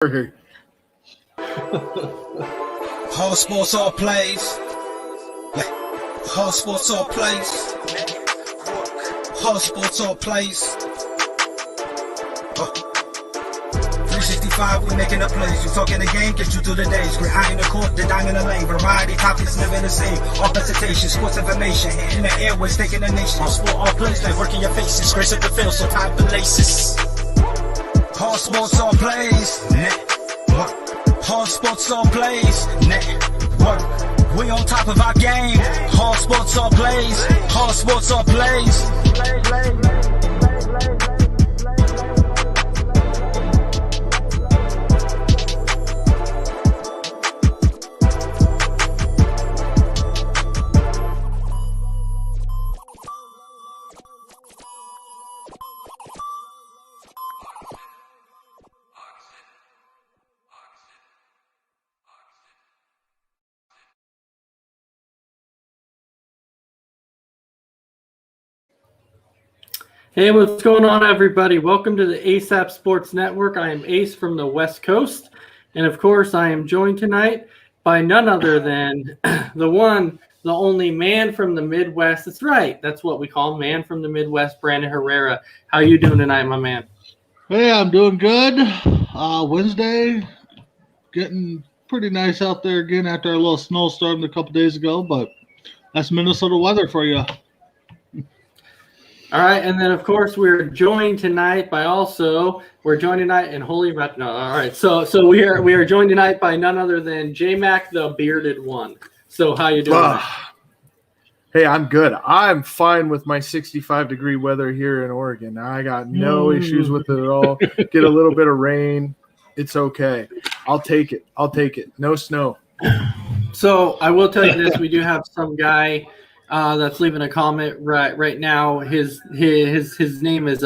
All sports, all plays. All sports, all plays. All sports, all plays. 365, we making a plays. You talking the game, get you through the days. We're high in the court, the dime in the lane. Variety topics living the same. All presentation, sports information. In the airways, taking the nation. All sport, all plays. They work in your faces. Grace at the field, so tie the laces. All sports, all plays. All sports, all plays. Network. We on top of our game. All sports, all plays. All sports, all plays. Hey, what's going on, everybody? Welcome to the ASAP Sports Network. I am Ace from the West Coast, and of course, I am joined tonight by none other than the one, the only man from the Midwest. That's right. That's what we call man from the Midwest, Brandon Herrera. How you doing tonight, my man? Hey, I'm doing good. Wednesday, getting pretty nice out there again after a little snowstorm a couple days ago, but that's Minnesota weather for you. All right, and then of course we're joined tonight by all right, so we are joined tonight by none other than J-Mac, the bearded one. So how you doing? Hey, I'm good. I'm fine with my 65-degree weather here in Oregon. I got no issues with it at all. Get a little bit of rain. It's okay. I'll take it. No snow. So I will tell you this: we do have some guy that's leaving a comment right now. His name is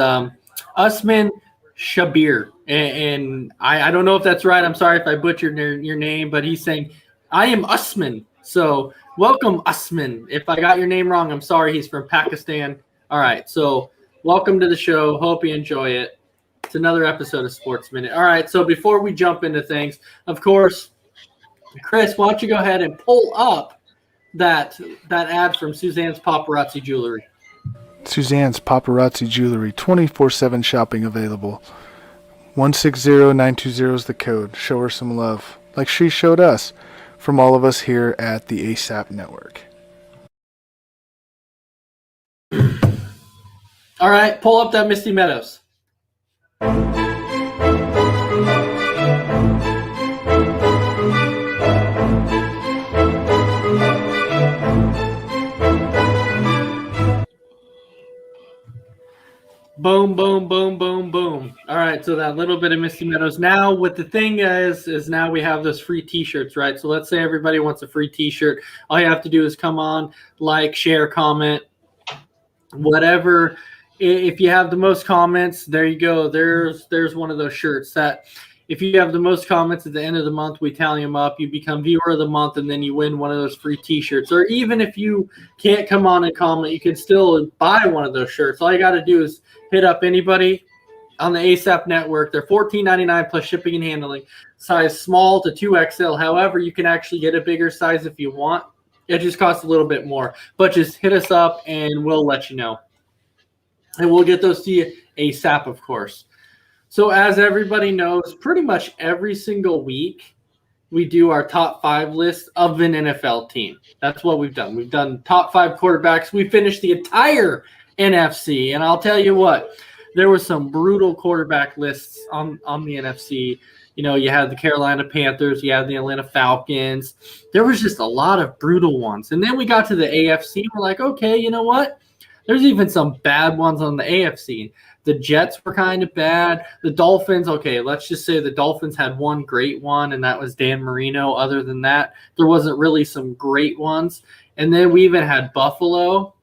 Usman Shabir, and I don't know if that's right. I'm sorry if I butchered your name, but he's saying I am Usman. So welcome, Usman. If I got your name wrong, I'm sorry. He's from Pakistan. All right, so welcome to the show. Hope you enjoy it. It's another episode of Sports Minute. All right, so before we jump into things, of course, Chris, why don't you go ahead and pull up that ad from Suzanne's Paparazzi Jewelry. Suzanne's Paparazzi Jewelry, 24/7 shopping available. 160920 is the code. Show her some love, like she showed us, from all of us here at the ASAP Network. All right, pull up that Misty Meadows. Boom, boom, boom, boom, boom. All right, so that little bit of Misty Meadows. Now, what the thing is now we have those free T-shirts, right? So let's say everybody wants a free T-shirt. All you have to do is come on, like, share, comment, whatever. If you have the most comments, there you go. There's one of those shirts that if you have the most comments at the end of the month, we tally them up. You become viewer of the month, and then you win one of those free T-shirts. Or even if you can't come on and comment, you can still buy one of those shirts. All you got to do is hit up anybody on the ASAP network. They're $14.99 plus shipping and handling. Size small to 2XL. However, you can actually get a bigger size if you want. It just costs a little bit more. But just hit us up, and we'll let you know. And we'll get those to you ASAP, of course. So as everybody knows, pretty much every single week, we do our top 5 list of an NFL team. That's what we've done. We've done top 5 quarterbacks. We finished the entire NFC. And I'll tell you what, there were some brutal quarterback lists on the NFC. You know, you had the Carolina Panthers, you had the Atlanta Falcons. There was just a lot of brutal ones. And then we got to the AFC. We're like, okay, you know what? There's even some bad ones on the AFC. The Jets were kind of bad. The Dolphins, okay, let's just say the Dolphins had one great one, and that was Dan Marino. Other than that, there wasn't really some great ones. And then we even had Buffalo.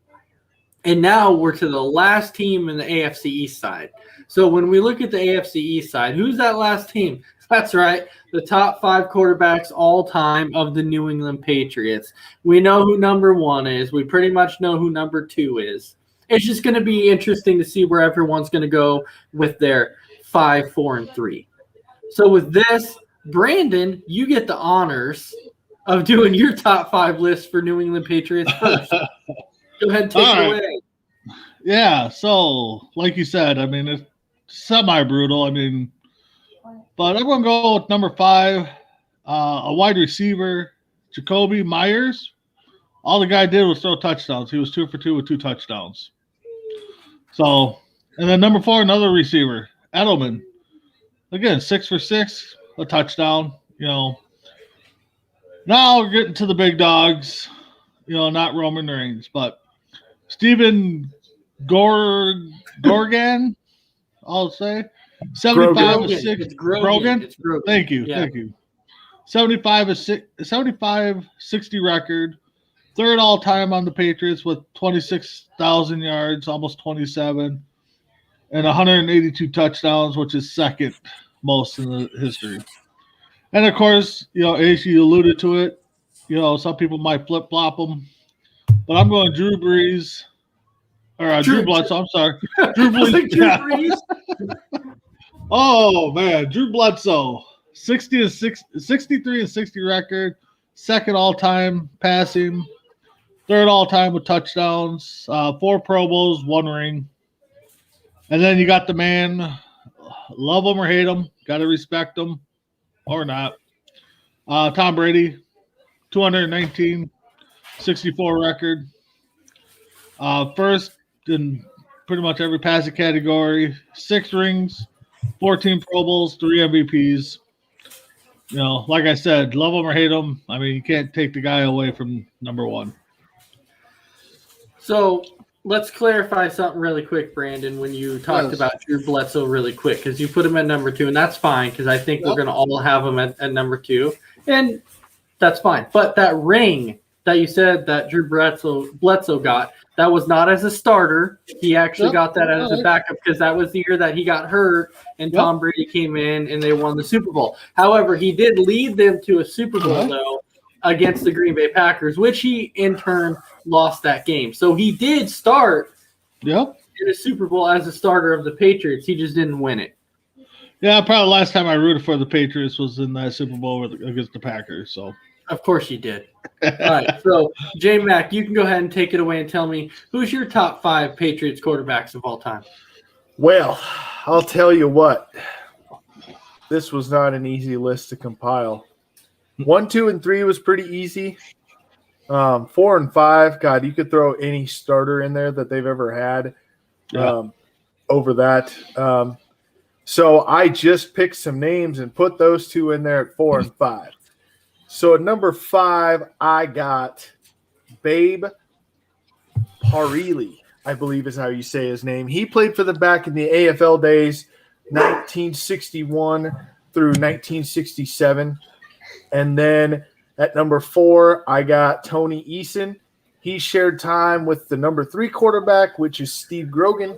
And now we're to the last team in the AFC East side. So when we look at the AFC East side, who's that last team? That's right, the top 5 quarterbacks all time of the New England Patriots. We know who number 1 is. We pretty much know who number 2 is. It's just going to be interesting to see where everyone's going to go with their 5, 4, and 3. So with this, Brandon, you get the honors of doing your top 5 list for New England Patriots first. Go ahead and take it away. Yeah, so like you said, I mean, it's semi-brutal. I mean, but I'm going to go with number 5, a wide receiver, Jacoby Myers. All the guy did was throw touchdowns. He was 2 for 2 with 2 touchdowns. So, and then number 4, another receiver, Edelman. Again, 6 for 6, a touchdown. You know, now we're getting to the big dogs. You know, not Roman Reigns, but Stephen Gorgan, I'll say. 75 of 6. Grogan? Thank you. Yeah. Thank you. 75 60 record. Third all time on the Patriots with 26,000 yards, almost 27, and 182 touchdowns, which is second most in the history. And of course, you know, as you alluded to it, you know, some people might flip flop them, but I'm going Drew Brees. Drew Bledsoe, I'm sorry. Drew Brees. Oh, man. Drew Bledsoe, 63 and 60 record, second all-time passing, third all-time with touchdowns, 4 Pro Bowls, 1 ring. And then you got the man, love him or hate him, got to respect him or not. Tom Brady, 219, 64 record. First in pretty much every passing category, 6 rings, 14 Pro Bowls, 3 MVPs. You know, like I said, love him or hate him. I mean, you can't take the guy away from number 1. So let's clarify something really quick, Brandon, when you talked about Drew Bledsoe really quick, because you put him at number 2, and that's fine because I think we're going to all have him at number 2, and that's fine. But that ring that you said that Drew Bledsoe got, that was not as a starter. He actually got that as a backup because that was the year that he got hurt and Tom Brady came in and they won the Super Bowl. However, he did lead them to a Super Bowl, though, against the Green Bay Packers, which he in turn lost that game. So he did start in a Super Bowl as a starter of the Patriots. He just didn't win it. Yeah, probably the last time I rooted for the Patriots was in that Super Bowl against the Packers. So, of course you did. All right, so J-Mac, you can go ahead and take it away and tell me who's your top 5 Patriots quarterbacks of all time. Well, I'll tell you what. This was not an easy list to compile. 1, 2, and 3 was pretty easy. 4 and 5, God, you could throw any starter in there that they've ever had over that. So I just picked some names and put those 2 in there at 4 and 5. So at number 5, I got Babe Parilli, I believe is how you say his name. He played for them back in the AFL days, 1961 through 1967. And then at number 4, I got Tony Eason. He shared time with the number 3 quarterback, which is Steve Grogan.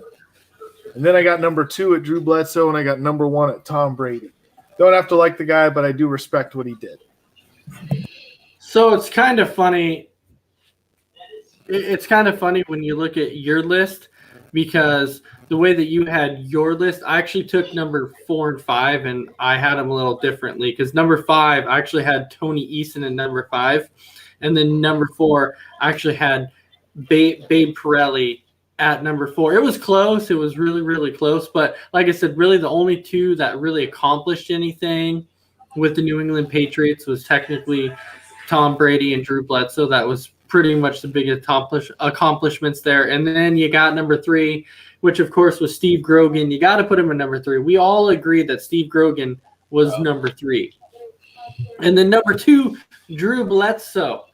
And then I got number 2 at Drew Bledsoe, and I got number 1 at Tom Brady. Don't have to like the guy, but I do respect what he did. So it's kind of funny. It's kind of funny when you look at your list because the way that you had your list, I actually took number 4 and 5, and I had them a little differently because number 5, I actually had Tony Eason in number 5, and then number 4, I actually had Babe Parilli at number 4. It was close. It was really, really close. But like I said, really the only 2 that really accomplished anything with the New England Patriots was technically Tom Brady and Drew Bledsoe. That was pretty much the biggest accomplishments there. And then you got number 3, which of course was Steve Grogan. You got to put him in number 3. We all agreed that Steve Grogan was number 3. And then number 2, Drew Bledsoe.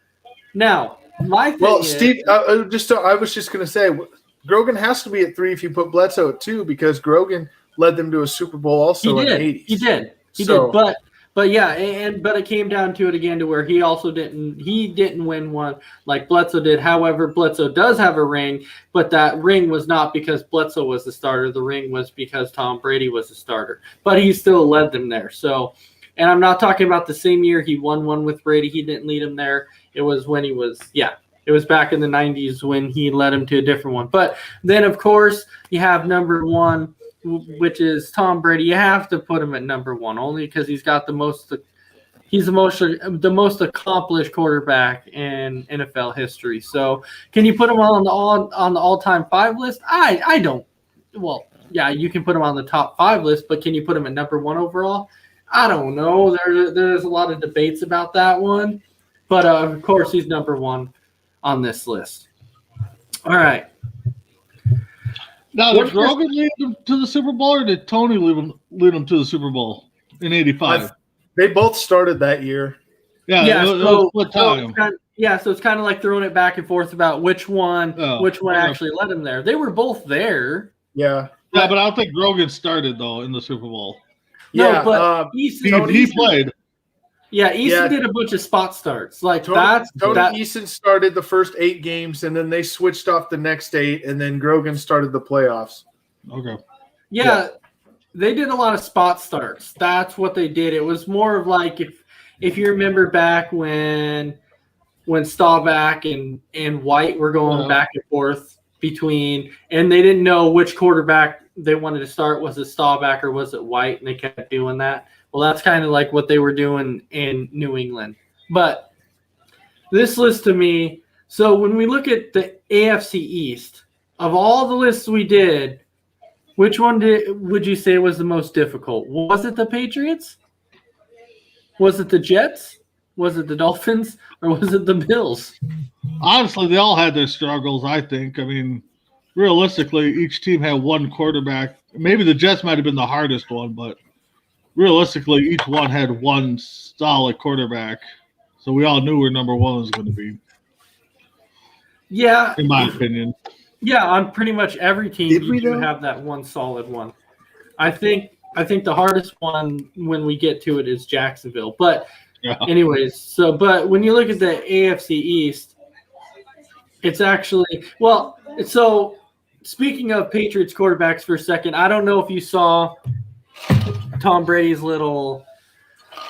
Now, my thing is, Steve, I was just going to say, Grogan has to be at 3 if you put Bledsoe at 2 because Grogan led them to a Super Bowl also in the 80s. He did. But yeah, but it came down to it again to where he also didn't win one like Bledsoe did. However, Bledsoe does have a ring, but that ring was not because Bledsoe was the starter. The ring was because Tom Brady was the starter. But he still led them there. So, and I'm not talking about the same year he won one with Brady. He didn't lead him there. It was when it was back in the 90s when he led him to a different one. But then, of course, you have number 1, which is Tom Brady, you have to put him at number one only because he's got the most accomplished quarterback in NFL history. So can you put him on the all-time 5 list? I don't. Well, yeah, you can put him on the top 5 list, but can you put him at number 1 overall? I don't know. There's a lot of debates about that one, but of course he's number 1 on this list. All right. Now, did Grogan lead them to the Super Bowl, or did Tony lead them to the Super Bowl in '85? They both started that year. Yeah. So it's kind of like throwing it back and forth about which one actually led him there. They were both there. Yeah. Yeah, but I don't think Grogan started though in the Super Bowl. No, but he played. Yeah, Eason did a bunch of spot starts. Like Tony Eason started the first 8 games, and then they switched off the next 8, and then Grogan started the playoffs. Okay. Yeah, they did a lot of spot starts. That's what they did. It was more of like if you remember back when Staubach and White were going back and forth between, and they didn't know which quarterback they wanted to start. Was it Staubach or was it White? And they kept doing that. Well, that's kind of like what they were doing in New England. But this list to me, so when we look at the AFC East, of all the lists we did, which one would you say was the most difficult? Was it the Patriots? Was it the Jets? Was it the Dolphins? Or was it the Bills? Honestly, they all had their struggles, I think. I mean, realistically, each team had one quarterback. Maybe the Jets might have been the hardest one, but realistically, each one had one solid quarterback. So we all knew where number 1 was going to be. Yeah. In my opinion. Yeah, on pretty much every team, you do have that one solid one. I think the hardest one when we get to it is Jacksonville. But anyways, but when you look at the AFC East, it's actually – well, so speaking of Patriots quarterbacks for a second, I don't know if you saw Tom Brady's little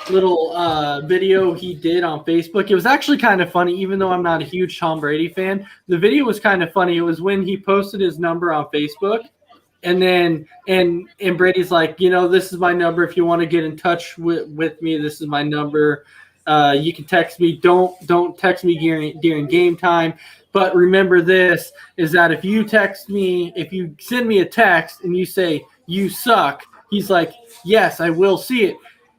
video he did on Facebook. It was actually kind of funny, even though I'm not a huge Tom Brady fan. The video was kind of funny. It was when he posted his number on Facebook, and then and Brady's like, this is my number. If you want to get in touch with me, this is my number. You can text me. Don't text me during game time. But remember this, is that if you send me a text and you say, you suck, he's like, yes, I will see it.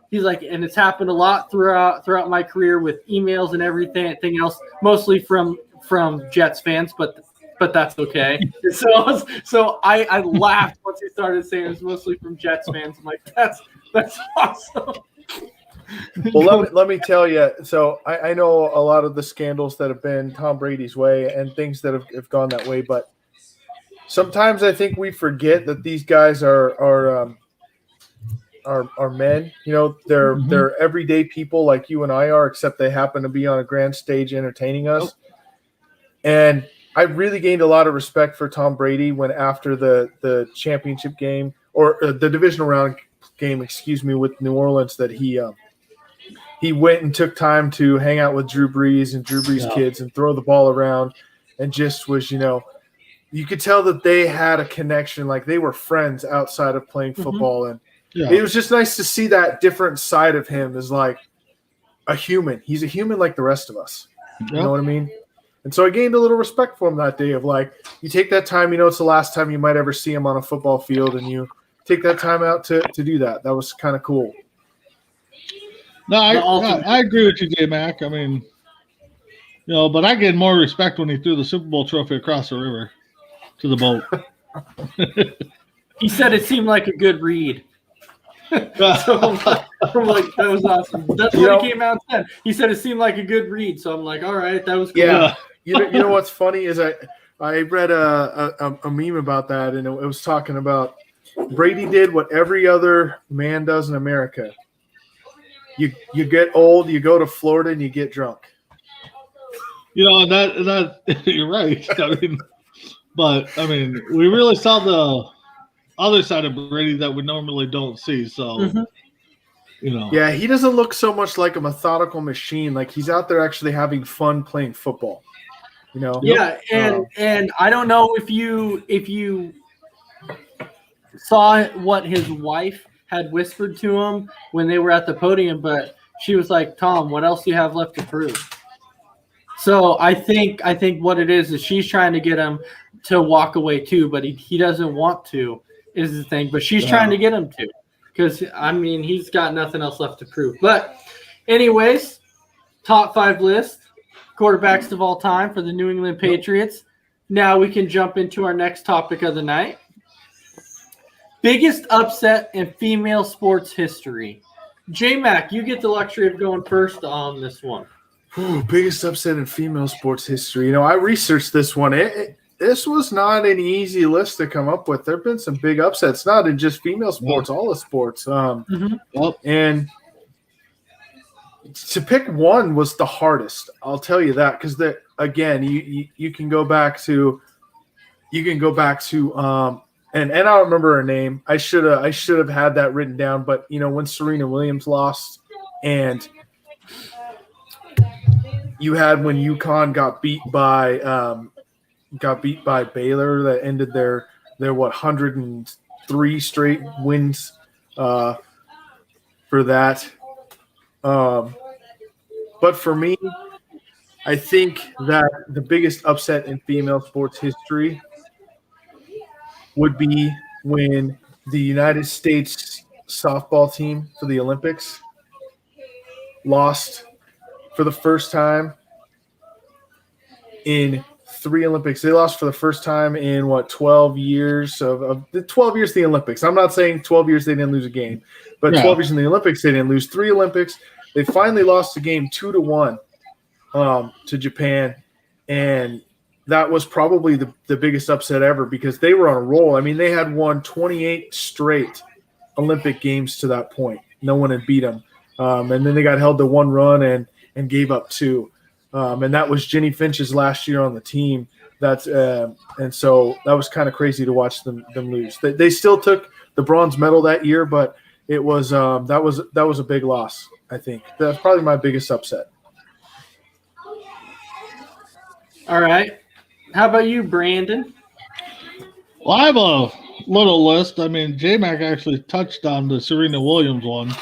He's like, and it's happened a lot throughout my career with emails and everything else, mostly from Jets fans, but that's okay. So I laughed once he started saying it was mostly from Jets fans. I'm like, that's awesome. Well, let me tell you. So I know a lot of the scandals that have been Tom Brady's way and things that have gone that way, but sometimes I think we forget that these guys are men. They're everyday people like you and I are, except they happen to be on a grand stage entertaining us. And I really gained a lot of respect for Tom Brady when after the championship game or the divisional round game, with New Orleans, that he went and took time to hang out with Drew Brees and Drew Brees' kids and throw the ball around, and just was, you could tell that they had a connection, like they were friends outside of playing football. And it was just nice to see that different side of him as like a human. He's a human like the rest of us. You know what I mean? And so I gained a little respect for him that day of like, you take that time, it's the last time you might ever see him on a football field, and you take that time out to do that. That was kind of cool. No, I agree with you, J-Mac. I mean, but I get more respect when he threw the Super Bowl trophy across the river to the boat. He said it seemed like a good read. So I'm like, that was awesome. That's what he came out and said. He said it seemed like a good read. So I'm like, all right, that was cool. Yeah. You know what's funny is I read a meme about that, and it was talking about Brady did what every other man does in America. You get old, you go to Florida, and you get drunk. That you're right. I mean, we really saw the other side of Brady that we normally don't see. So, Yeah, he doesn't look so much like a methodical machine. Like he's out there actually having fun playing football. Yeah, and I don't know if you saw what his wife had whispered to him when they were at the podium, but she was like, Tom, what else do you have left to prove? So I think what it is she's trying to get him to walk away too, but he doesn't want to is the thing. But she's trying to get him to, because, I mean, he's got nothing else left to prove. But anyways, top 5 list, quarterbacks of all time for the New England Patriots. Now we can jump into our next topic of the night. Biggest upset in female sports history. J-Mac, you get the luxury of going first on this one. Ooh, biggest upset in female sports history. You know, I researched this one. This was not an easy list to come up with. There have been some big upsets, not in just female sports, all the sports. And to pick one was the hardest. I'll tell you that, because again, you can go back to and I don't remember her name. I should have had that written down. But you know, when Serena Williams lost, and you had when UConn got beat by Baylor, that ended their 103 straight wins for that. But for me, I think that the biggest upset in female sports history would be when the United States softball team for the Olympics lost for the first time in 3 Olympics. They lost for the first time in 12 years of the 12 years of the Olympics. I'm not saying 12 years they didn't lose a game, but 12 years in the Olympics they didn't lose 3 Olympics. They finally lost the game 2-1 to Japan, and that was probably the biggest upset ever, because they were on a roll. I mean, they had won 28 straight Olympic games to that point. No one had beat them. And then they got held to 1 run and gave up 2. And that was Jenny Finch's last year on the team. And so that was kind of crazy to watch them lose. They still took the bronze medal that year, but it was that was a big loss, I think. That's probably my biggest upset. All right. How about you, Brandon? Well, I have a little list. I mean, J-Mac actually touched on the Serena Williams one.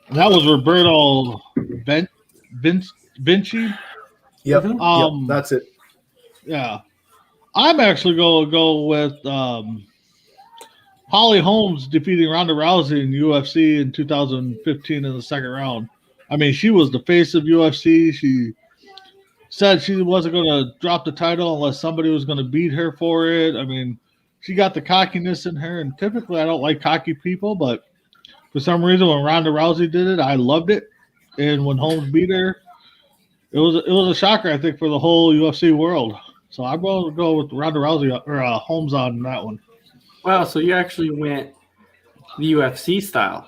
And that was Roberto Vinci. Yep. That's it. Yeah. I'm actually going to go with Holly Holmes defeating Ronda Rousey in UFC in 2015 in the second round. I mean, she was the face of UFC. She said she wasn't going to drop the title unless somebody was going to beat her for it. I mean, she got the cockiness in her, and typically I don't like cocky people, but for some reason when Ronda Rousey did it, I loved it. And when Holmes beat her, it was a shocker, I think, for the whole UFC world. So I'm going to go with Ronda Rousey or Holmes on that one. Wow, so you actually went the UFC style.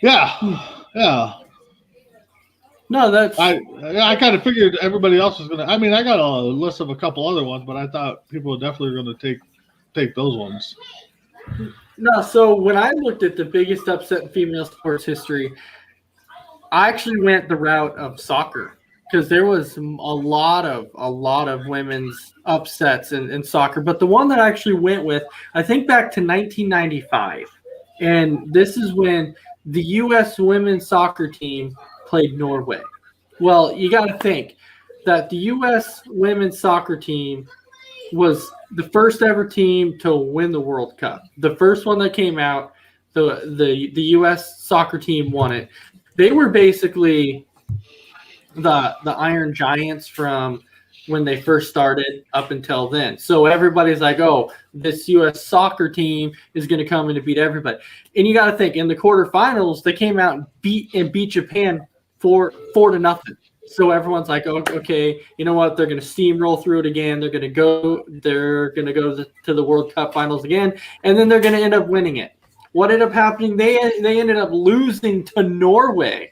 Yeah. No, that's I kind of figured everybody else was gonna. I mean, I got a list of a couple other ones, but I thought people were definitely going to take those ones. No, so when I looked at the biggest upset in female sports history, I actually went the route of soccer, because there was a lot of women's upsets in soccer. But the one that I actually went with, I think back to 1995, and this is when the U.S. women's soccer team played Norway. Well, you got to think that the U.S. women's soccer team was the first ever team to win the World Cup. The first one that came out, the U.S. soccer team won it. They were basically the Iron Giants from when they first started up until then. So everybody's like, oh, this U.S. soccer team is going to come in to beat everybody. And you got to think, in the quarterfinals, they came out and beat Japan 4-0. So everyone's like, oh, okay, you know what? They're going to steamroll through it again. They're going to go to the World Cup finals again, and then they're going to end up winning it. What ended up happening? They ended up losing to Norway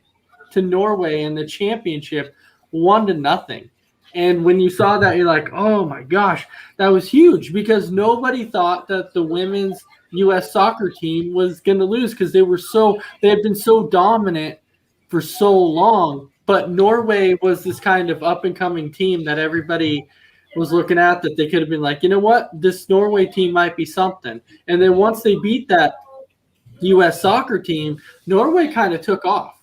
in the championship, 1-0. And when you saw that, you're like, oh my gosh, that was huge, because nobody thought that the women's U.S. soccer team was going to lose, because they had been so dominant for so long. But Norway was this kind of up and coming team that everybody was looking at that they could have been like, you know what, this Norway team might be something. And then once they beat that U.S. soccer team, Norway kind of took off,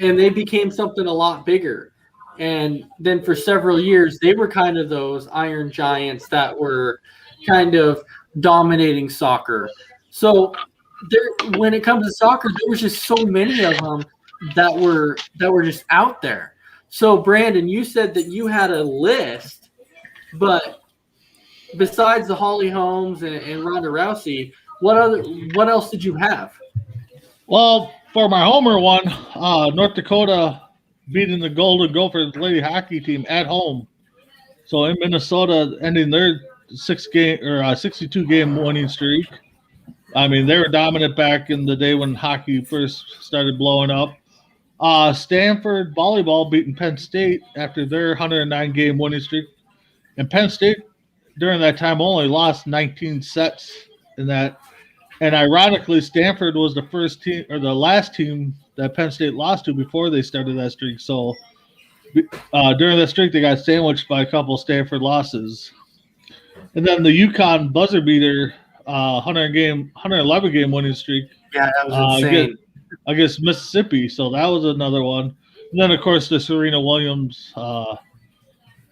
and they became something a lot bigger. And then for several years, they were kind of those iron giants that were kind of dominating soccer. So when it comes to soccer, there was just so many of them that were just out there. So Brandon, you said that you had a list, but besides the Holly Holmes and Ronda Rousey, what else did you have? Well, for my homer one, North Dakota beating the Golden Gophers lady hockey team at home. So in Minnesota, ending their 62 game winning streak. I mean, they were dominant back in the day when hockey first started blowing up. Stanford volleyball beating Penn State after their 109 game winning streak. And Penn State during that time only lost 19 sets in that. And ironically, Stanford was the first team or the last team that Penn State lost to before they started that streak. So during that streak, they got sandwiched by a couple of Stanford losses. And then the UConn buzzer beater, 111 game winning streak. Yeah, that was insane. Against Mississippi. So that was another one. And then, of course, the Serena Williams,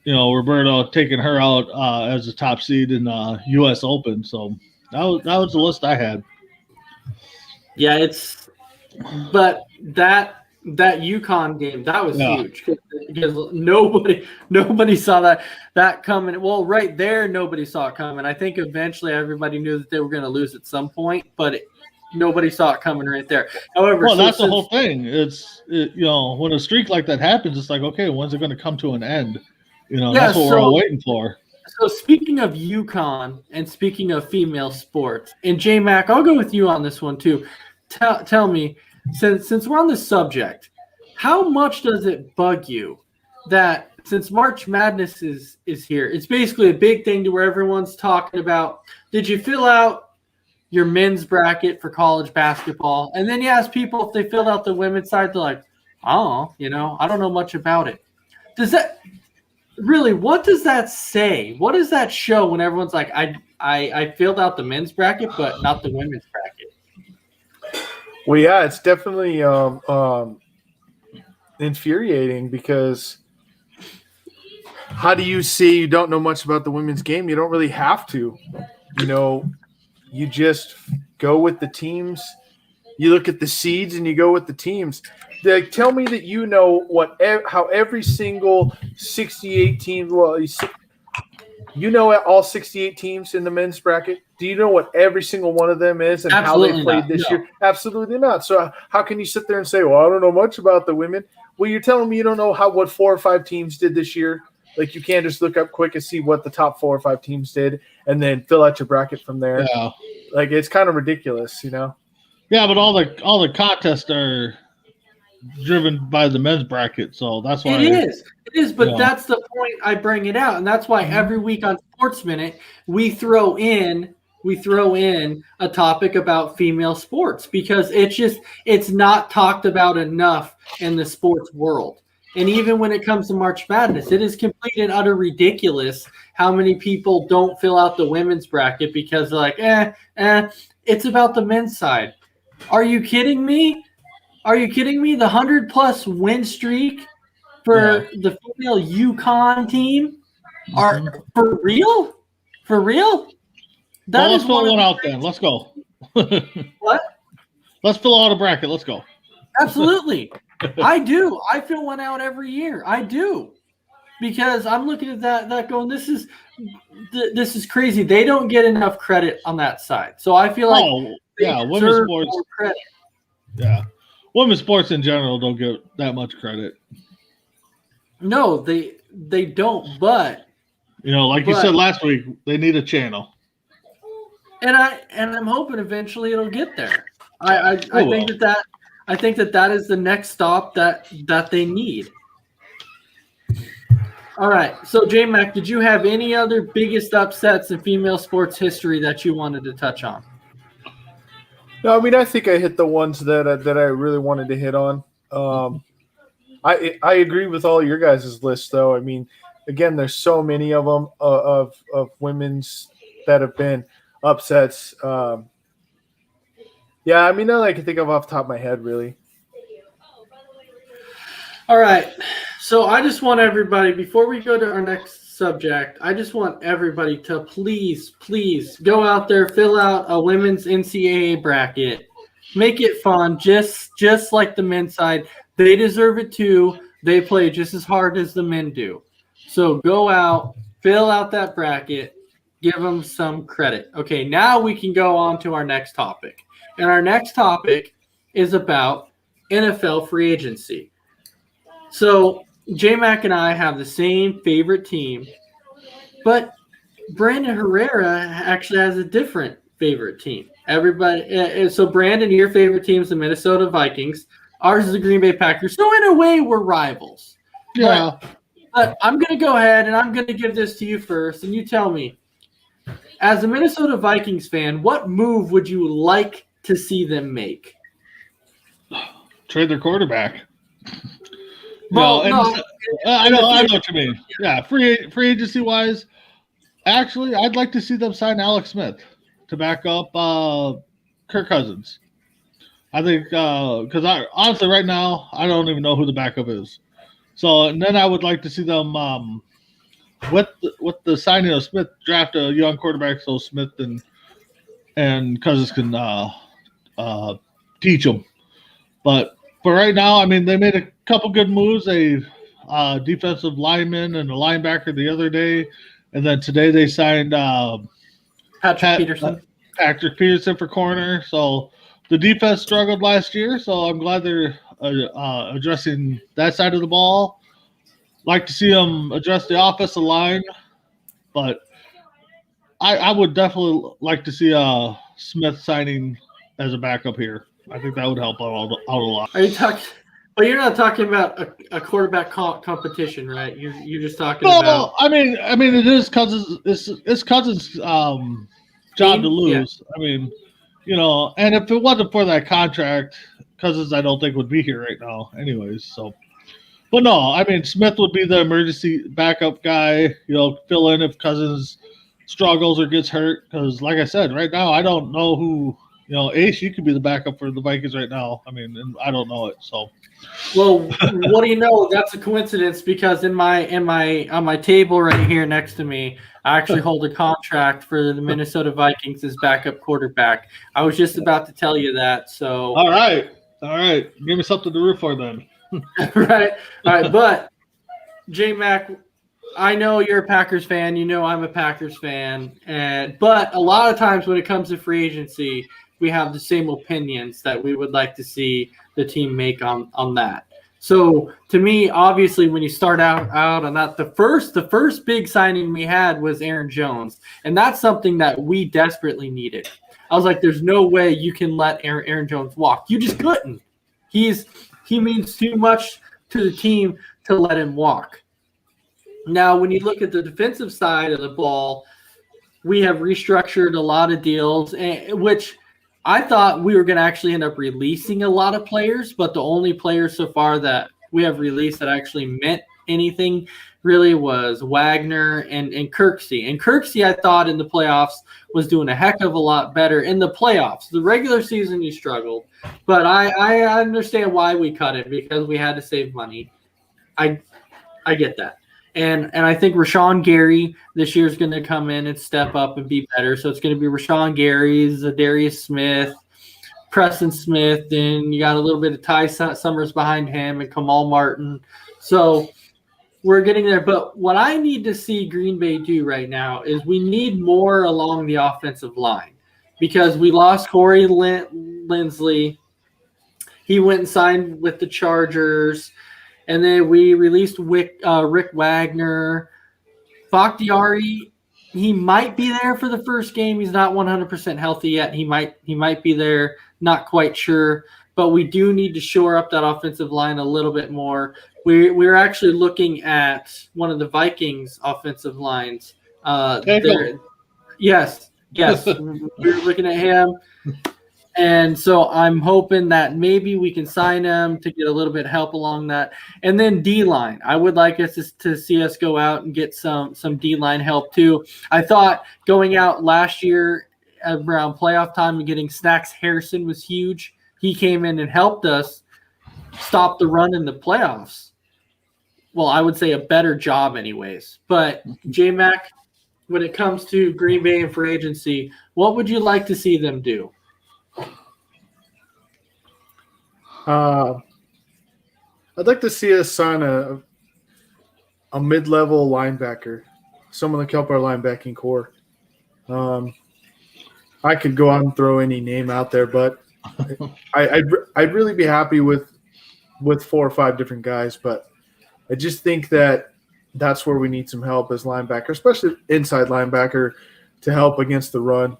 Roberto taking her out as a top seed in U.S. Open. So that was the list I had. Yeah, but that UConn game, that was huge because nobody saw that coming. Well, right there, nobody saw it coming. I think eventually everybody knew that they were going to lose at some point, but nobody saw it coming right there. However, that's the whole thing. When a streak like that happens, it's like, okay, when's it going to come to an end? That's what we're all waiting for. So speaking of UConn and speaking of female sports, and J-Mac, I'll go with you on this one too. Tell me, since we're on this subject, how much does it bug you that since March Madness is here, it's basically a big thing to where everyone's talking about, did you fill out your men's bracket for college basketball? And then you ask people if they filled out the women's side, they're like, oh, I don't know much about it. Does that really, what does that say? What does that show when everyone's like, I filled out the men's bracket, but not the women's bracket? Well, yeah, it's definitely infuriating because how do you see you don't know much about the women's game? You don't really have to. You just go with the teams. You look at the seeds and you go with the teams. Tell me that you know how every single 68 teams. Well, you know all 68 teams in the men's bracket. Do you know what every single one of them is and Absolutely how they played this year? Absolutely not. So how can you sit there and say, "Well, I don't know much about the women"? Well, you're telling me you don't know what 4 or 5 teams did this year. Like you can't just look up quick and see what the top 4 or 5 teams did and then fill out your bracket from there. Yeah. Like it's kind of ridiculous, Yeah, but all the contests are driven by the men's bracket, so that's why it is. But that's the point I bring it out, and that's why every week on Sports Minute we throw in a topic about female sports because it's not talked about enough in the sports world. And even when it comes to March Madness, it is complete and utter ridiculous how many people don't fill out the women's bracket because they're like, it's about the men's side. Are you kidding me? The 100+ win streak for the female UConn team are for real? For real? Let's fill one out then. Let's go. What? Let's fill out a bracket. Let's go. Absolutely. I do. I fill one out every year. I do. Because I'm looking at that going, this is crazy. They don't get enough credit on that side. So I feel like women's sports more credit. Yeah. Women's sports in general don't get that much credit. No, they don't, but you said last week, they need a channel. And I'm hoping eventually it'll get there. I think that is the next stop that they need. All right. So J-Mac, did you have any other biggest upsets in female sports history that you wanted to touch on? No, I mean I think I hit the ones that I really wanted to hit on. I agree with all your guys' lists, though. I mean, again, there's so many of them of women's that have been upsets. Yeah, I mean, none I can think of off the top of my head, really. All right. So I just want everybody, before we go to our next subject, I just want everybody to please go out there, fill out a women's NCAA bracket. Make it fun, just like the men's side. They deserve it too. They play just as hard as the men do. So go out, fill out that bracket, give them some credit. Okay, now we can go on to our next topic. And our next topic is about NFL free agency. So J-Mac and I have the same favorite team, but Brandon Herrera actually has a different favorite team. Everybody, so Brandon, your favorite team is the Minnesota Vikings. Ours is the Green Bay Packers. So in a way, we're rivals. Yeah. But I'm going to go ahead and I'm going to give this to you first, and you tell me, as a Minnesota Vikings fan, what move would you like to see them make? Trade their quarterback. Well, no, I know what you mean. Yeah, free agency wise, actually, I'd like to see them sign Alex Smith to back up Kirk Cousins. I think because honestly, right now, I don't even know who the backup is. So, and then I would like to see them with the signing of Smith, draft a young quarterback so Smith and Cousins can teach them. But for right now, I mean, they made a couple good moves. A defensive lineman and a linebacker the other day, and then today they signed Patrick Peterson for corner. So the defense struggled last year, so I'm glad they're addressing that side of the ball. Like to see them address the offensive line, but I would definitely like to see Smith signing as a backup here. I think that would help out a lot. Are you talking? But you're not talking about a quarterback competition, right? You're just talking about. No, I mean, it is Cousins. It's Cousins' job to lose. Yeah. I mean, and if it wasn't for that contract, Cousins I don't think would be here right now, anyways. So, but no, I mean Smith would be the emergency backup guy. Fill in if Cousins struggles or gets hurt. Because, like I said, right now I don't know who. Ace, you could be the backup for the Vikings right now. I mean, and I don't know it. So, well, what do you know? That's a coincidence because on my table right here next to me, I actually hold a contract for the Minnesota Vikings as backup quarterback. I was just about to tell you that. So, all right, give me something to root for then. Right, all right. But J-Mac, I know you're a Packers fan. I'm a Packers fan, but a lot of times when it comes to free agency, we have the same opinions that we would like to see the team make on that. So to me, obviously, when you start out on that, the first big signing we had was Aaron Jones, and that's something that we desperately needed. I was like, there's no way you can let Aaron Jones walk. You just couldn't. He means too much to the team to let him walk. Now, when you look at the defensive side of the ball, we have restructured a lot of deals, which I thought we were going to actually end up releasing a lot of players, but the only players so far that we have released that actually meant anything really was Wagner and Kirksey. And Kirksey, I thought in the playoffs was doing a heck of a lot better in the playoffs. The regular season, he struggled, but I understand why we cut it because we had to save money. I get that. And I think Rashawn Gary this year is going to come in and step up and be better. So it's going to be Rashawn Gary, Zadarius Smith, Preston Smith, and you got a little bit of Ty Summers behind him and Kamal Martin. So we're getting there. But what I need to see Green Bay do right now is we need more along the offensive line because we lost Corey Linsley. He went and signed with the Chargers. And then we released Rick Wagner. Bakhtiari, he might be there for the first game. He's not 100% healthy yet. He might be there, not quite sure. But we do need to shore up that offensive line a little bit more. We're actually looking at one of the Vikings' offensive lines. Yes. We're looking at him. And so I'm hoping that maybe we can sign him to get a little bit of help along that. And then D-line. I would like us to see us go out and get some D-line help too. I thought going out last year around playoff time and getting Snacks Harrison was huge. He came in and helped us stop the run in the playoffs. Well, I would say a better job anyways. But J-Mac, when it comes to Green Bay and free agency, what would you like to see them do? I'd like to see us sign a mid-level linebacker, someone that can help our linebacking core. I could go out and throw any name out there, but I'd really be happy with 4 or 5 different guys. But I just think that's where we need some help as linebacker, especially inside linebacker, to help against the run.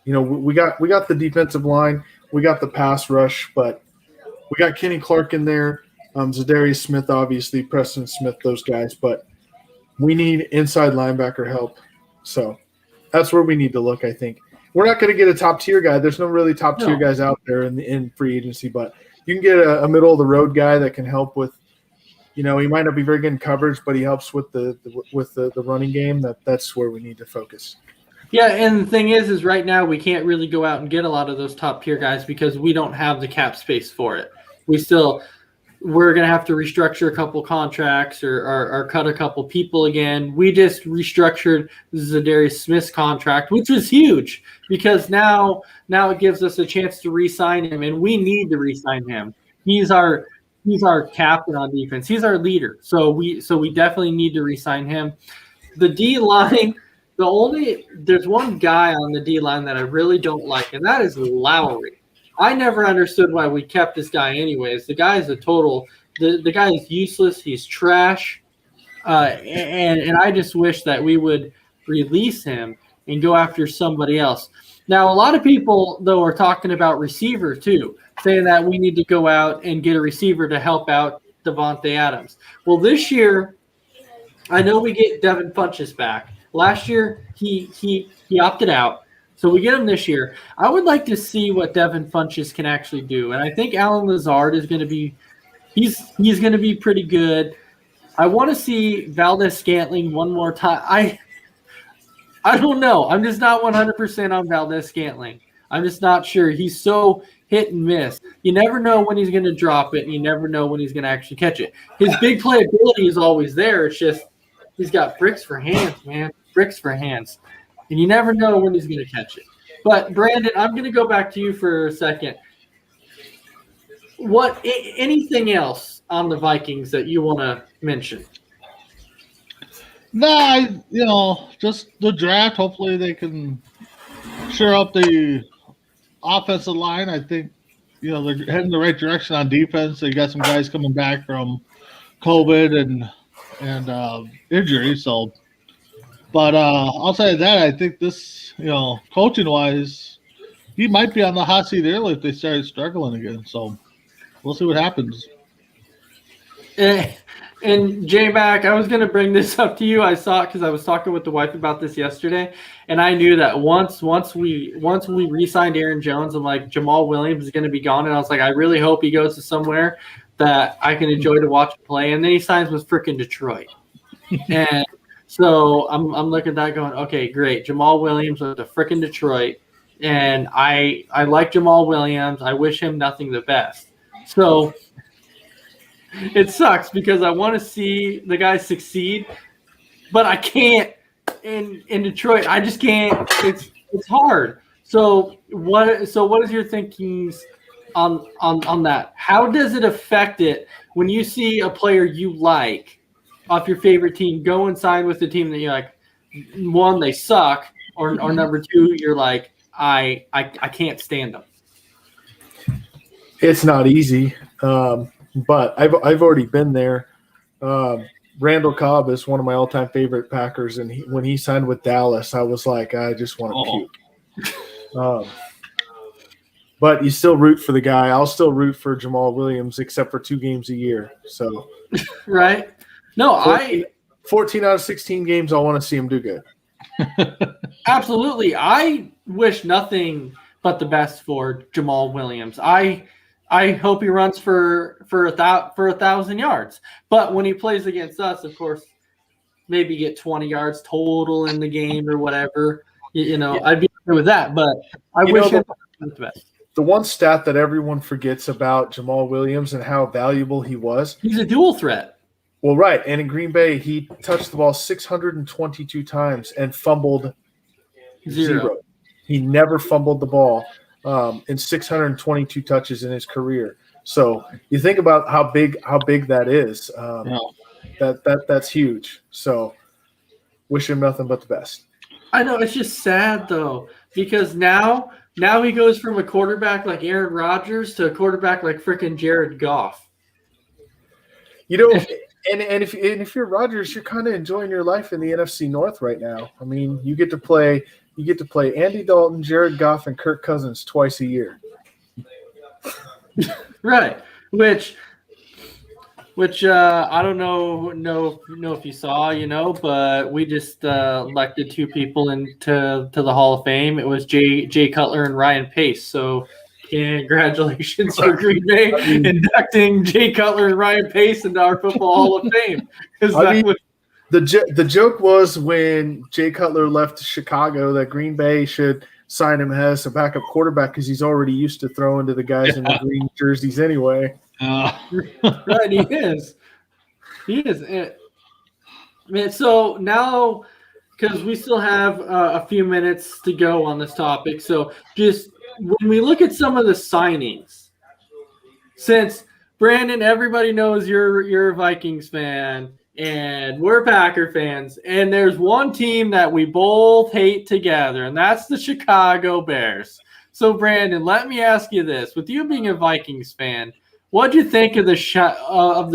We got the defensive line. We got the pass rush, but we got Kenny Clark in there, Zadarius Smith, obviously, Preston Smith, those guys. But we need inside linebacker help. So that's where we need to look, I think. We're not going to get a top-tier guy. There's no really top-tier guys out there in free agency, but you can get a middle-of-the-road guy that can help with, he might not be very good in coverage, but he helps with the running game. That's where we need to focus. Yeah, and the thing is right now we can't really go out and get a lot of those top tier guys because we don't have the cap space for it. We're going to have to restructure a couple contracts or cut a couple people again. We just restructured Zadarius Smith's contract, which was huge because now it gives us a chance to re-sign him, and we need to re-sign him. He's our captain on defense. He's our leader. So we definitely need to re-sign him. The D-line – there's one guy on the D-line that I really don't like, and that is Lowry. I never understood why we kept this guy anyways. The guy is the guy is useless. He's trash. And I just wish that we would release him and go after somebody else. Now, a lot of people, though, are talking about receiver too, saying that we need to go out and get a receiver to help out Devontae Adams. Well, this year, I know we get Devin Funchess back. Last year, he opted out, so we get him this year. I would like to see what Devin Funchess can actually do, and I think Alan Lazard is going to be he's going to be pretty good. I want to see Valdez-Scantling one more time. I don't know. I'm just not 100% on Valdez-Scantling. I'm just not sure. He's so hit and miss. You never know when he's going to drop it, and you never know when he's going to actually catch it. His big playability is always there. It's just he's got bricks for hands, man. Bricks for hands. And you never know when he's going to catch it. But, Brandon, I'm going to go back to you for a second. Anything else on the Vikings that you want to mention? No, just the draft. Hopefully they can shore up the offensive line. I think, they're heading the right direction on defense. They got some guys coming back from COVID and injury. So, but outside of that, I think this, coaching wise, he might be on the hot seat early if they started struggling again. So we'll see what happens. And J-Mac, I was going to bring this up to you. I saw it because I was talking with the wife about this yesterday, and I knew that once we re-signed Aaron Jones, I'm like, Jamal Williams is going to be gone, and I was like, I really hope he goes to somewhere that I can enjoy to watch play. And then he signs with freaking Detroit, and so I'm looking at that going, okay, great, Jamal Williams with the freaking Detroit, and I like Jamal Williams. I wish him nothing the best. So it sucks because I want to see the guy succeed, but I can't in Detroit. I just can't. It's hard. So what is your thinkings on that? How does it affect it when you see a player you like off your favorite team go and sign with the team that you're like, one, they suck, or number two, you're like, I can't stand them. It's not easy. But I've already been there. Randall Cobb is one of my all-time favorite Packers, and when he signed with Dallas, I was like, I just want to puke. But you still root for the guy. I'll still root for Jamal Williams, except for 2 games a year. So, right? No, 14 out of 16 games, I want to see him do good. Absolutely. I wish nothing but the best for Jamal Williams. I hope he runs for 1,000 yards. But when he plays against us, of course, maybe get 20 yards total in the game or whatever. I'd be okay with that. But I wish him the best. The one stat that everyone forgets about Jamal Williams and how valuable he was. He's a dual threat. Well, right. And in Green Bay, he touched the ball 622 times and fumbled zero. He never fumbled the ball in 622 touches in his career. So you think about how big that is. That's huge. So wish him nothing but the best. I know. It's just sad, though, because now he goes from a quarterback like Aaron Rodgers to a quarterback like freaking Jared Goff. And if you're Rodgers, you're kind of enjoying your life in the NFC North right now. I mean, you get to play Andy Dalton, Jared Goff, and Kirk Cousins twice a year. Right. Which I don't know if you saw, but we just elected two people into the Hall of Fame. It was Jay Cutler and Ryan Pace. So congratulations for Green Bay inducting Jay Cutler and Ryan Pace into our Football Hall of Fame. The joke was when Jay Cutler left Chicago that Green Bay should sign him as a backup quarterback because he's already used to throwing to the guys in the green jerseys anyway. Right, he is. Man, so now, because we still have a few minutes to go on this topic, so just when we look at some of the signings, since Brandon, everybody knows you're a Vikings fan and we're Packer fans, and there's one team that we both hate together, and that's the Chicago Bears. So Brandon, let me ask you this: with you being a Vikings fan, what do you think of the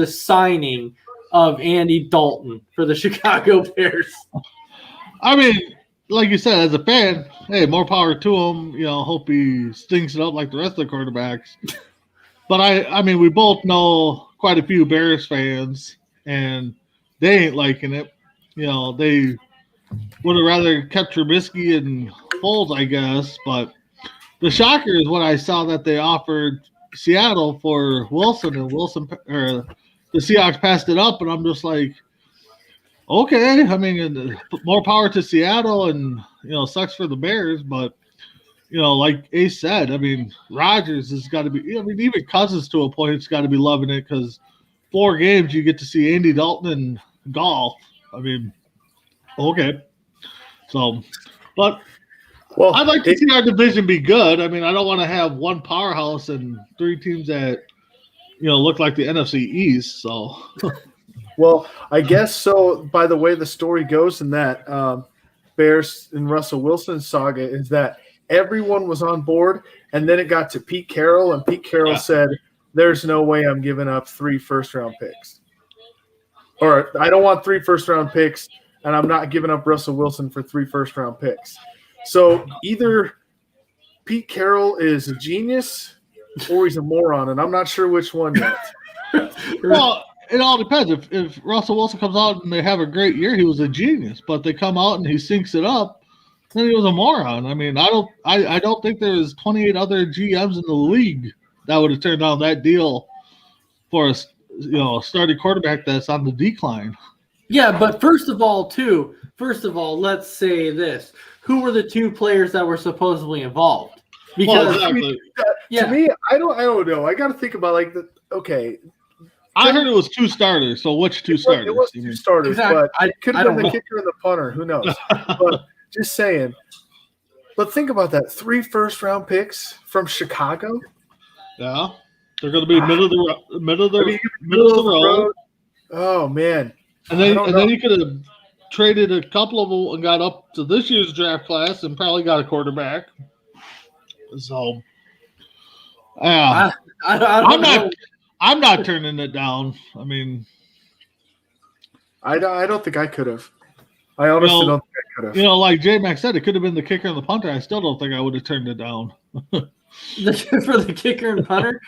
signing of Andy Dalton for the Chicago Bears? I mean, like you said, as a fan, hey, more power to him. Hope he stinks it up like the rest of the quarterbacks. But I mean, we both know quite a few Bears fans, and they ain't liking it. They would have rather kept Trubisky and Foles, I guess. But the shocker is when I saw that they offered Seattle for Wilson, and the Seahawks passed it up, and I'm just like, okay. I mean, more power to Seattle, and sucks for the Bears, but like Ace said, I mean, Rodgers has got to be. I mean, even Cousins to a point has got to be loving it because 4 games you get to see Andy Dalton and golf. I mean, okay. So, but. Well, I'd like to see our division be good. I mean, I don't want to have one powerhouse and 3 teams that, look like the NFC East. So, well, I guess so. By the way the story goes in that Bears and Russell Wilson saga is that everyone was on board, and then it got to Pete Carroll, and Pete Carroll said, "There's no way I'm giving up 3 first-round picks, or I don't want 3 first-round picks, and I'm not giving up Russell Wilson for 3 first-round picks." So either Pete Carroll is a genius or he's a moron, and I'm not sure which one yet. Well, it all depends. If Russell Wilson comes out and they have a great year, he was a genius. But they come out and he sinks it up, then he was a moron. I mean, I don't think there's 28 other GMs in the league that would have turned down that deal for a starting quarterback that's on the decline. Yeah, but first of all, let's say this. Who were the 2 players that were supposedly involved? Because to me, I don't know. I got to think about okay. I heard it was 2 starters. So which 2 starters? It was 2 starters, exactly. But it could have been the kicker and the punter. Who knows? But just saying. But think about that: 3 first-round picks from Chicago. Yeah, they're going to be middle of the road. Oh man! And then you could have traded a couple of them and got up to this year's draft class and probably got a quarterback. So, I I'm not turning it down. I mean, I don't think I could have. I honestly don't think I could have. Like J-Mac said, it could have been the kicker and the punter. I still don't think I would have turned it down. For the kicker and punter?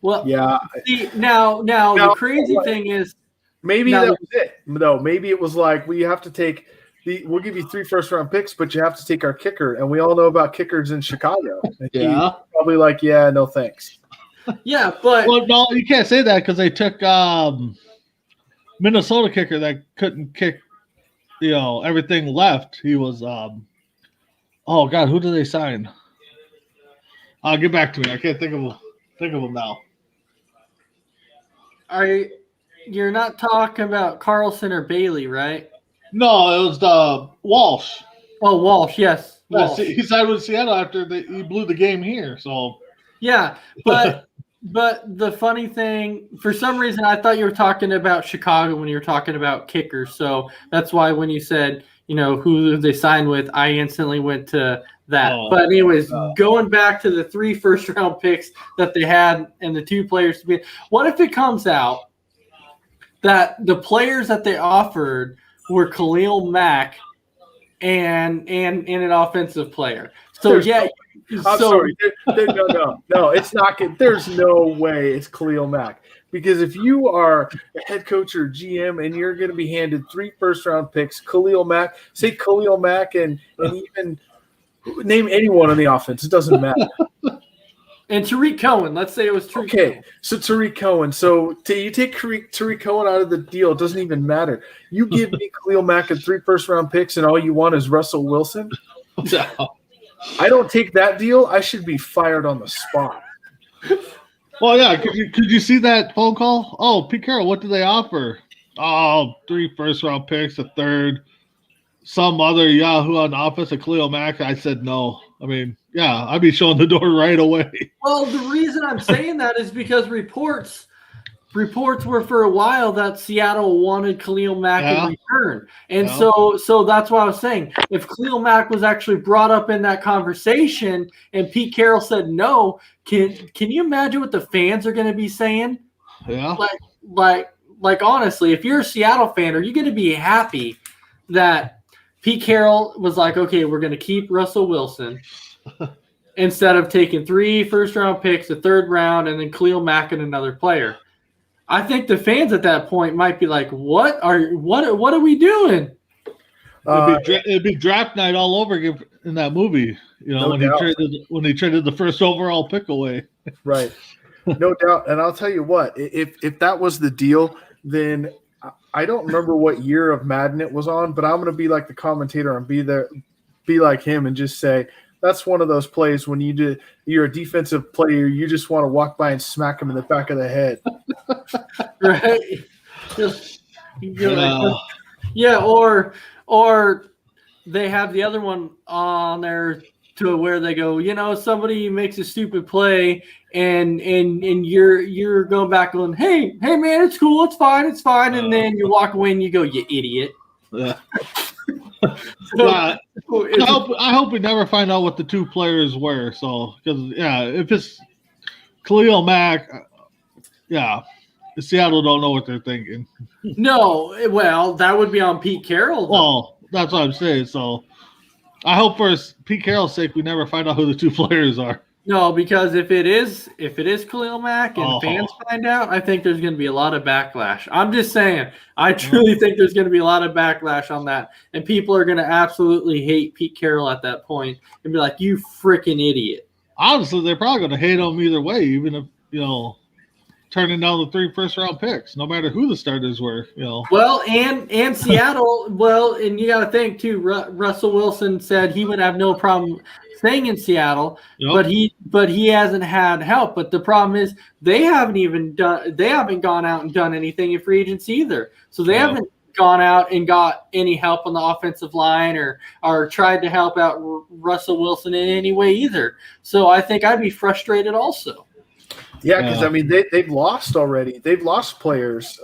Well, yeah. See, now the crazy thing is, maybe that was it. No, maybe it was like, well, you have to take we'll give you 3 first-round picks, but you have to take our kicker. And we all know about kickers in Chicago. Yeah. Probably like, yeah, no thanks. Yeah, but well, no, you can't say that because they took Minnesota kicker that couldn't kick, everything left. He was oh God, who did they sign? I'll get back to me. I can't think of him now. You're not talking about Carlson or Bailey, right? No, it was Walsh. Oh, Walsh, yes. Walsh. He signed with Seattle after he blew the game here. So yeah, but the funny thing, for some reason, I thought you were talking about Chicago when you were talking about kickers. So that's why when you said who they signed with, I instantly went to that. But anyways, going back to the 3 first-round picks that they had and the 2 players to be, what if it comes out that the players that they offered were Khalil Mack and an offensive player? So I'm sorry. No, it's not good. There's no way it's Khalil Mack. Because if you are a head coach or GM and you're going to be handed 3 first-round picks, Khalil Mack, say Khalil Mack and even name anyone on the offense. It doesn't matter. And Tariq Cohen. Let's say it was Tariq Cohen. So Tariq Cohen. So you take Tariq Cohen out of the deal. It doesn't even matter. You give me Khalil Mack and 3 first-round picks and all you want is Russell Wilson? No. I don't take that deal. I should be fired on the spot. Well, yeah. Could you see that phone call? Oh, Pete Carroll, what do they offer? Oh, 3 first-round picks, a 3rd, some other Yahoo on the offense, Khalil Mack. I said no. I mean, yeah, I'd be showing the door right away. Well, the reason I'm saying that is because reports were for a while that Seattle wanted Khalil Mack in return. And so that's what I was saying. If Khalil Mack was actually brought up in that conversation and Pete Carroll said no, can you imagine what the fans are going to be saying? Yeah. Like honestly, if you're a Seattle fan, are you going to be happy that Pete Carroll was like, okay, we're going to keep Russell Wilson instead of taking 3 first-round picks, a 3rd round, and then Khalil Mack and another player? I think the fans at that point might be like, what are we doing? It'd be draft night all over again in that movie. When he traded the first overall pick away. Right. No doubt. And I'll tell you what, if that was the deal, then I don't remember what year of Madden it was on, but I'm going to be like the commentator and be like him and just say, that's one of those plays when you're a defensive player, you just want to walk by and smack him in the back of the head. Right. Or they have the other one on there to where they go, somebody makes a stupid play and you're going back going, hey man, it's cool, it's fine, and then you walk away and you go, you idiot. Yeah. I hope we never find out what the 2 players were. So, because if it's Khalil Mack, Seattle don't know what they're thinking. No, well, that would be on Pete Carroll. Well, that's what I'm saying. So, I hope for Pete Carroll's sake, we never find out who the 2 players are. No, because if it is Khalil Mack and fans find out, I think there's going to be a lot of backlash. I'm just saying, I truly think there's going to be a lot of backlash on that, and people are going to absolutely hate Pete Carroll at that point and be like, "You freaking idiot!" Honestly, they're probably going to hate him either way, even if turning down the 3 first-round picks, no matter who the starters were. Well, and Seattle. Well, and you got to think too. Russell Wilson said he would have no problem staying in Seattle, but he hasn't had help. But the problem is they haven't gone out and done anything in free agency either. So they haven't gone out and got any help on the offensive line or tried to help out Russell Wilson in any way either. So I think I'd be frustrated also. Yeah, because I mean they've lost already. They've lost players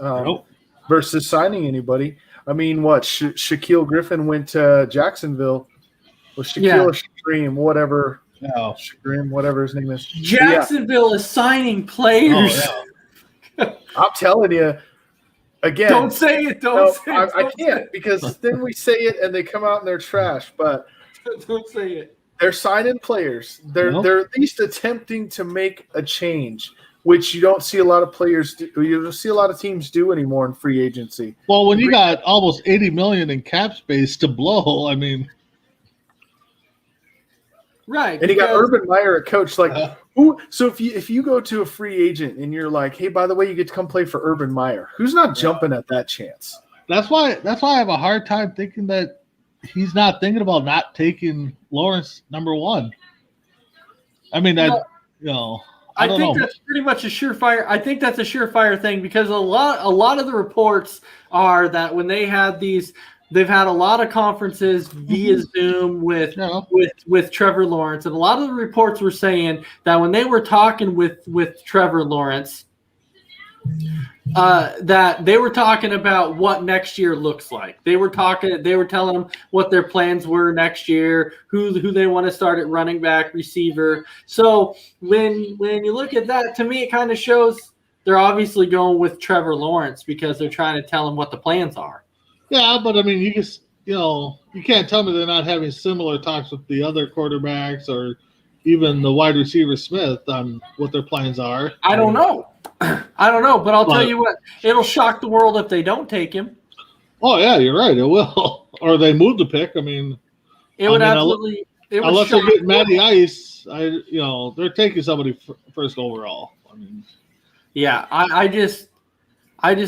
versus signing anybody. I mean, what Shaquille Griffin went to Jacksonville. Well, Shaquille or Shagreem, whatever. No, Shagreem, whatever his name is. Jacksonville is signing players. Oh, yeah. I'm telling you, again. Don't say it. I can't because then we say it and they come out and they're trash. But don't say it. They're signing players. They're at least attempting to make a change. which you don't see a lot of players do. You don't see a lot of teams do anymore in free agency. Well, when you got almost $80 million in cap space to blow, I mean, right? And you got Urban Meyer at coach. Like, who? So if you go to a free agent and you're like, hey, by the way, you get to come play for Urban Meyer, who's not jumping at that chance? That's why I have a hard time thinking that he's not thinking about not taking Lawrence number one. I mean, I think that's pretty much a surefire. I think that's a surefire thing because a lot of the reports are that when they had these, they've had a lot of conferences via Zoom with Trevor Lawrence, and a lot of the reports were saying that when they were talking with Trevor Lawrence, that they were talking about what next year looks like. They were telling them what their plans were next year, who they want to start at running back, receiver. So when you look at that, to me, it kind of shows they're obviously going with Trevor Lawrence because they're trying to tell him what the plans are. Yeah, but I mean, you can't tell me they're not having similar talks with the other quarterbacks or even the wide receiver Smith on what their plans are. I don't know, but I'll tell you what, it'll shock the world if they don't take him. Oh yeah, you're right, it will. Or they move the pick. I mean, unless they get Matty Ice, they're taking somebody first overall. I mean, yeah, I just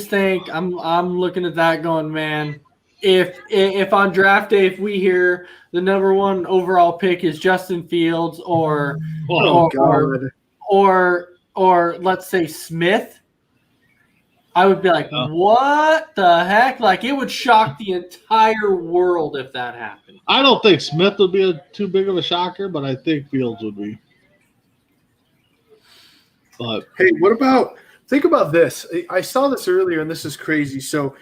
think I'm looking at that going, man. If on draft day, if we hear the number one overall pick is Justin Fields or let's say Smith, I would be like, what the heck? Like, it would shock the entire world if that happened. I don't think Smith would be too big of a shocker, but I think Fields would be. But hey, think about this. I saw this earlier, and this is crazy. So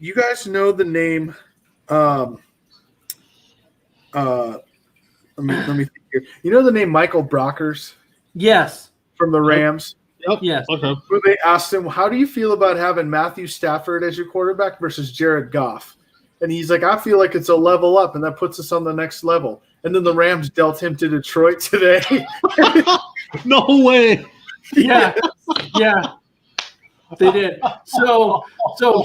you guys know the name let me think here. You know the name Michael Brockers? Yes. From the Rams? Yep. Yes. Okay. Where they asked him, how do you feel about having Matthew Stafford as your quarterback versus Jared Goff? And he's like, I feel like it's a level up, and that puts us on the next level. And then the Rams dealt him to Detroit today. No way. Yeah. Yeah. They did. So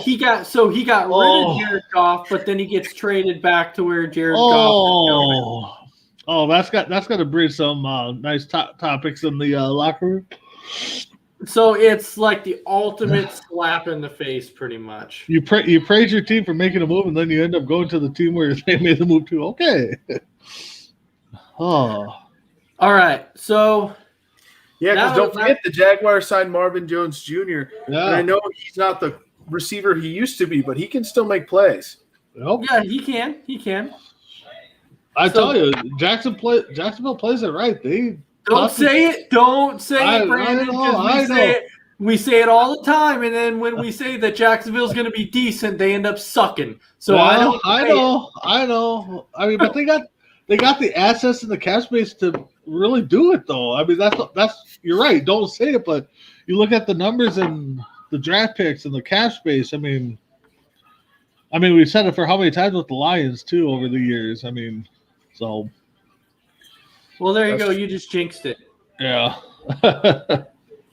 he got rid of Jared Goff, but then he gets traded back to where Jared Goff. Oh, that's got to bring some nice topics in the locker room. So it's like the ultimate slap in the face, pretty much. You praise your team for making a move, and then you end up going to the team where they made the move too. Okay. All right. So. Yeah, because don't forget the Jaguars signed Marvin Jones Jr. Yeah. And I know he's not the receiver he used to be, but he can still make plays. Nope. Yeah, he can. Tell you, Jacksonville plays it right. Don't say it, Brandon. I know. We say it all the time, and then when we say that Jacksonville's going to be decent, they end up sucking. So I know. I mean, but they got the assets and the cap space to really do it, though. I mean, that's you're right. Don't say it, but you look at the numbers and the draft picks and the cap space. I mean, we've said it for how many times with the Lions too over the years. I mean, so. Well, there you go. You just jinxed it. Yeah.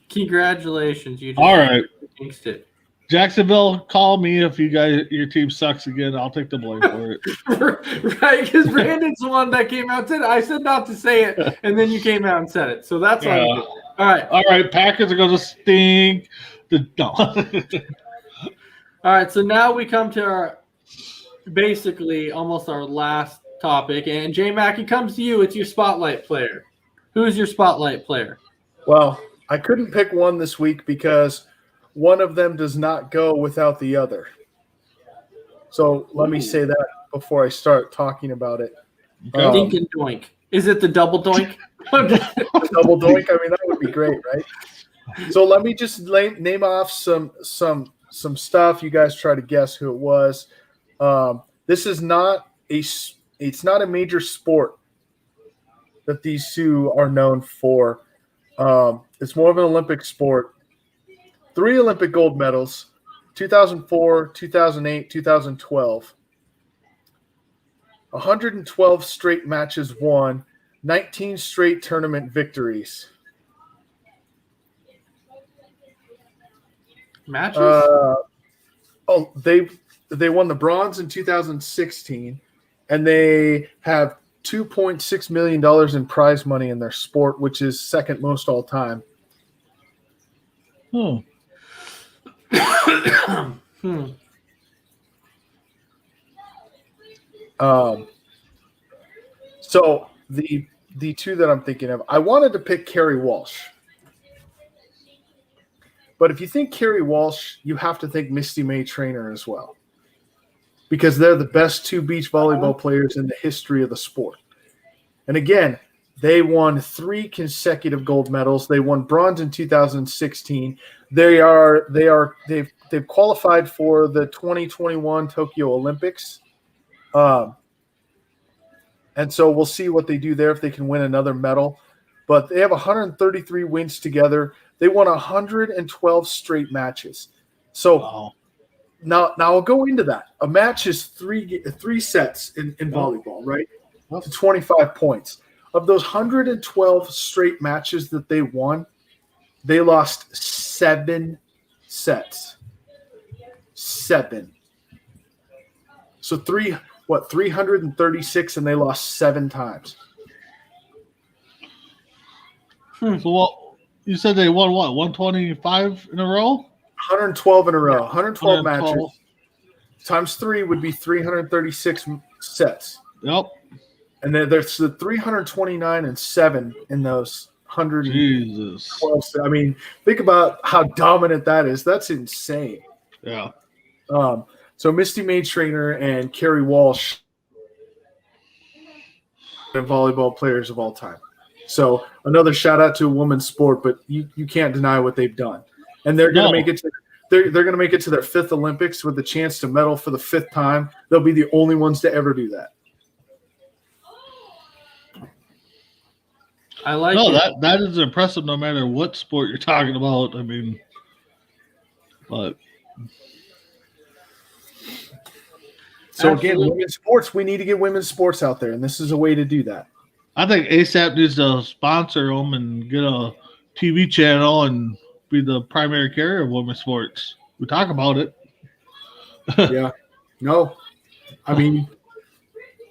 Congratulations. You just all right. Jinxed it. Jacksonville, call me if your team sucks again. I'll take the blame for it. Right, because Brandon's the one that came out and said it. I said not to say it, and then you came out and said it. So that's why you did it. All right. Packers are going to stink. All right, so now we come to our basically almost our last topic. And J-Mac, it comes to you. It's your spotlight player. Who is your spotlight player? Well, I couldn't pick one this week because one of them does not go without the other. So let me say that before I start talking about it. Dink and doink. Is it the double doink? Double doink? I mean, that would be great, right? So let me just name off some stuff. You guys try to guess who it was. This is not it's not a major sport that these two are known for. It's more of an Olympic sport. 3 Olympic gold medals, 2004, 2008, 2012. 112 straight matches won, 19 straight tournament victories. matches? They won the bronze in 2016, and they have $2.6 million in prize money in their sport, which is second most all time. So the two that I'm thinking of, I wanted to pick Kerry Walsh. But if you think Kerry Walsh, you have to think Misty May Trainer as well. Because they're the best two beach volleyball players in the history of the sport. And again, they won 3 consecutive gold medals. They won bronze in 2016. They've qualified for the 2021 Tokyo Olympics. And so we'll see what they do there if they can win another medal. But they have 133 wins together. They won 112 straight matches. So now I'll go into that. A match is three sets in volleyball, right? To 25 points. Of those 112 straight matches that they won, they lost 7 sets. 7. So 336, and they lost 7 times. So you said they won what? 125 in a row? 112 in a row. 112 matches. Times 3 would be 336 sets. Yep. And then there's the 329 and 7 in those 112. Jesus. I mean, think about how dominant that is. That's insane. Yeah. So Misty May Trainer and Kerry Walsh, the volleyball players of all time. So another shout out to a women's sport, but you can't deny what they've done. And they're going to make it to they're going to make it to their 5th Olympics with the chance to medal for the 5th time. They'll be the only ones to ever do that. I like it. That is impressive no matter what sport you're talking about. I mean, but so again, women's sports, we need to get women's sports out there, and this is a way to do that. I think ASAP needs to sponsor them and get a TV channel and be the primary carrier of women's sports. We talk about it. Yeah. No. I mean,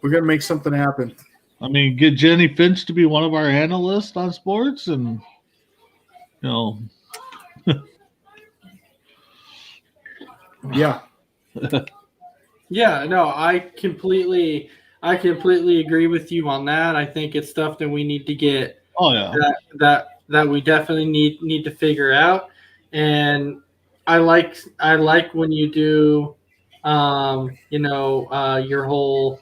we're going to make something happen. I mean, get Jenny Finch to be one of our analysts on sports and, you know. Yeah. Yeah, no, I completely agree with you on that. I think it's stuff that we need to get. Oh yeah. That we definitely need to figure out. And I like when you do your whole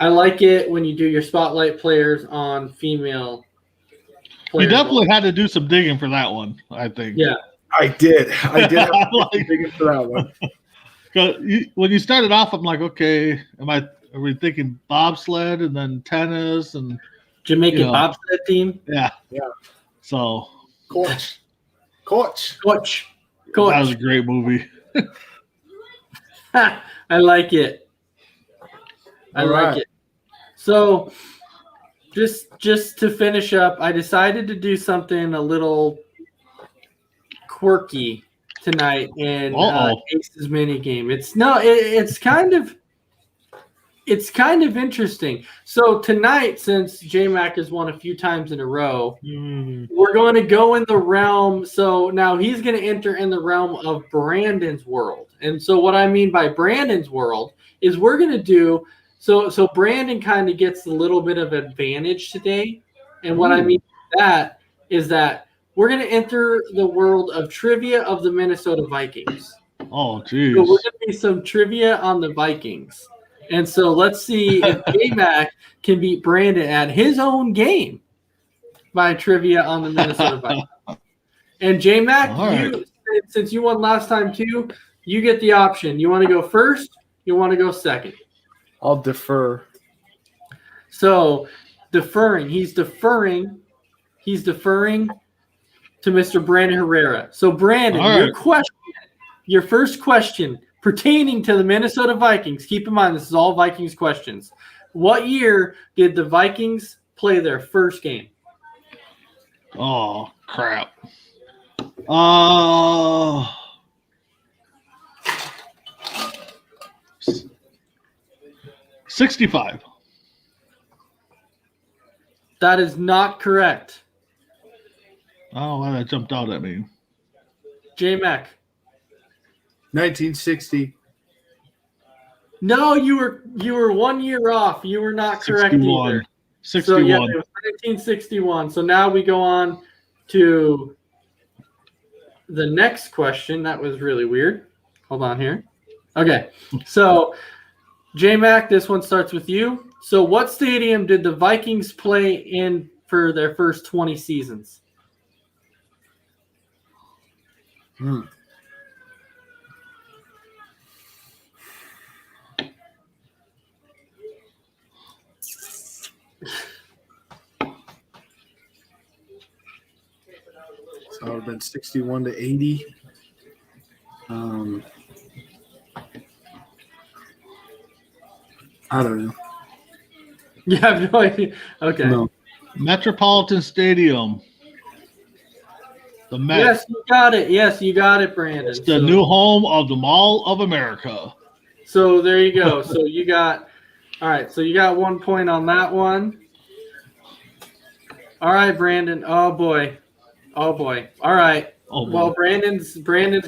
I like it when you do your spotlight players on female players. You definitely had to do some digging for that one, I think. Yeah. I did have to do some digging for that one. When you started off, I'm like, okay, are we thinking bobsled and then tennis and Jamaican bobsled team? Yeah. Yeah. So Coach. That was a great movie. I like it. I like it. So just to finish up, I decided to do something a little quirky tonight in Ace's mini game. It's kind of interesting. So tonight, since J-Mac has won a few times in a row, we're going to go in the realm. So now he's going to enter in the realm of Brandon's world. And so what I mean by Brandon's world is we're going to do so Brandon kind of gets a little bit of advantage today. And what I mean by that is that we're going to enter the world of trivia of the Minnesota Vikings. Oh, geez. So we're going to be some trivia on the Vikings. And so let's see if J-Mac can beat Brandon at his own game by trivia on the Minnesota Vikings. And J-Mac, since you won last time too, you get the option. You want to go first? You want to go second? I'll defer. So deferring. He's deferring to Mr. Brandon Herrera. So Brandon, your first question pertaining to the Minnesota Vikings. Keep in mind, this is all Vikings questions. What year did the Vikings play their first game? Oh, crap. 65. That is not correct. Oh, why that jumped out at me. J-Mac. 1960. No, you were 1 year off. You were not correct 61. either. 61. So yeah, it was 1961. So now we go on to the next question. That was really weird. Hold on here. Okay. So J-Mac, this one starts with you. So what stadium did the Vikings play in for their first 20 seasons? So it would have been 61 to 80. I don't know. You have no idea. Okay. No. Metropolitan Stadium. The Met. Yes, you got it. Yes, you got it, Brandon. It's the new home of the Mall of America. So there you go. So you got, all right. So you got 1 point on that one. All right, Brandon. Oh boy. All right. Oh, boy. Well, Brandon's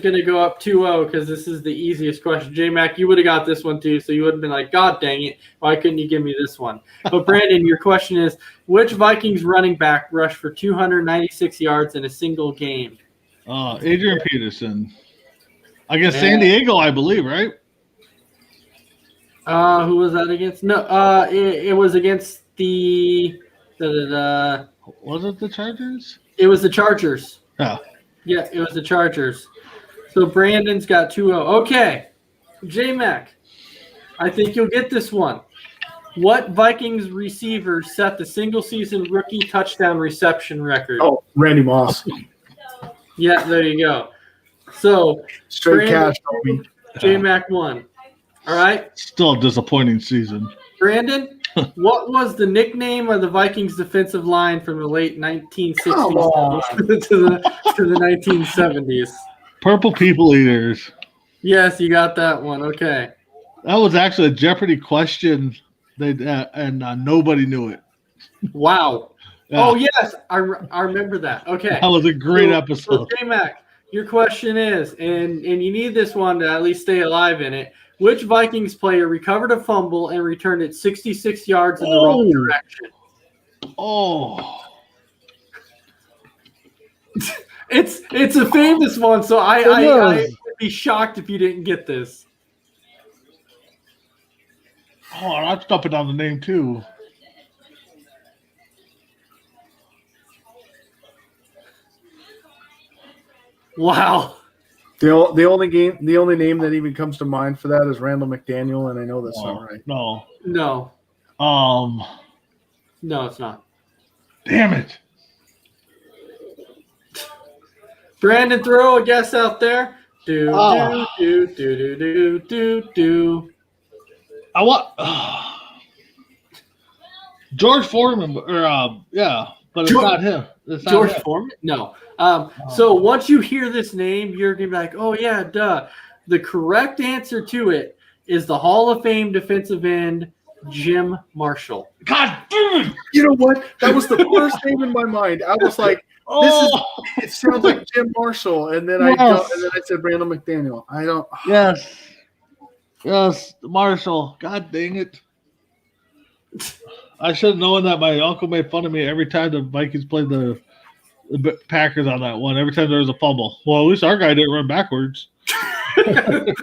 gonna go up 2-0 because this is the easiest question. J-Mac, you would have got this one too, so you would have been like, God dang it, why couldn't you give me this one? But Brandon, your question is, which Vikings running back rushed for 296 yards in a single game? Adrian Peterson. Against San Diego, I believe, right? Who was that against? No, it was against the Was it the Chargers? It was the Chargers. Yeah. Yeah, it was the Chargers. So Brandon's got 2-0. Okay, J-Mac, I think you'll get this one. What Vikings receiver set the single-season rookie touchdown reception record? Oh, Randy Moss. Yeah, there you go. So Straight Brandon, cash, homie. J-Mac won. All right. Still a disappointing season. Brandon, what was the nickname of the Vikings defensive line from the late 1960s to the 1970s? Purple People Eaters. Yes, you got that one. Okay. That was actually a Jeopardy question, and nobody knew it. Wow. Yeah. Oh, yes. I remember that. Okay. That was a great episode. So, J-Mac, your question is, and you need this one to at least stay alive in it, which Vikings player recovered a fumble and returned it 66 yards in the wrong direction? Oh. It's a famous one, so I would be shocked if you didn't get this. Oh, I'm stumping down the name too. Wow. The only name that even comes to mind for that is Randall McDaniel, and I know that's not right. No. No, it's not. Damn it. Brandon, throw a guess out there. Do. I want George Foreman, but it's not him. It's not George him. Foreman? No. So once you hear this name, you're going to be like, oh, yeah, duh. The correct answer to it is the Hall of Fame defensive end, Jim Marshall. God damn it. You know what? That was the first name in my mind. I was like, it sounds like Jim Marshall, and then I said Randall McDaniel. I don't. Yes, Marshall. God dang it. I should have known that. My uncle made fun of me every time the Vikings played the Packers on that one. Every time there was a fumble. Well, at least our guy didn't run backwards. All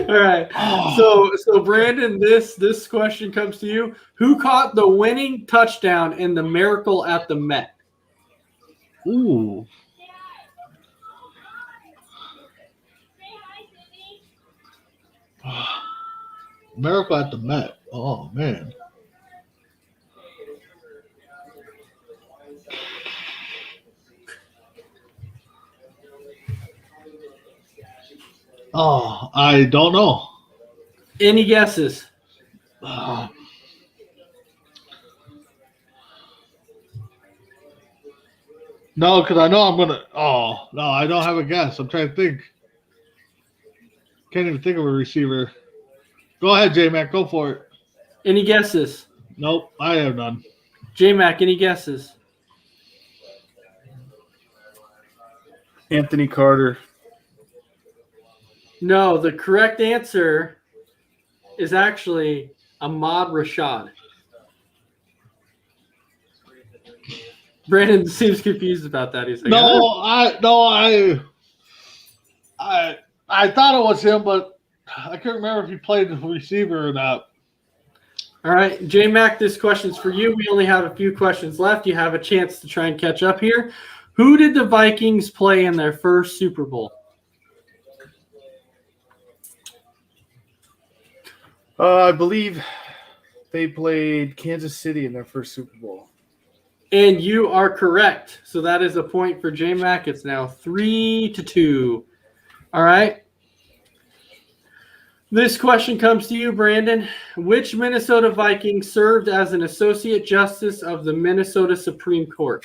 right. So Brandon, this question comes to you. Who caught the winning touchdown in the Miracle at the Met? Ooh. Miracle at the Met. Oh, man. Oh, I don't know. Any guesses? No, because I know I'm going to. Oh, no, I don't have a guess. I'm trying to think. Can't even think of a receiver. Go ahead, J-Mac. Go for it. Any guesses? Nope, I have none. J-Mac, any guesses? Anthony Carter. No, the correct answer is actually Ahmad Rashad. Brandon seems confused about that. He's like, I thought it was him, but I couldn't remember if he played the receiver or not. All right, J-Mac, this question's for you. We only have a few questions left. You have a chance to try and catch up here. Who did the Vikings play in their first Super Bowl? I believe they played Kansas City in their first Super Bowl. And you are correct. So that is a point for J-Mac. It's now 3-2. All right. This question comes to you, Brandon. Which Minnesota Viking served as an associate justice of the Minnesota Supreme Court?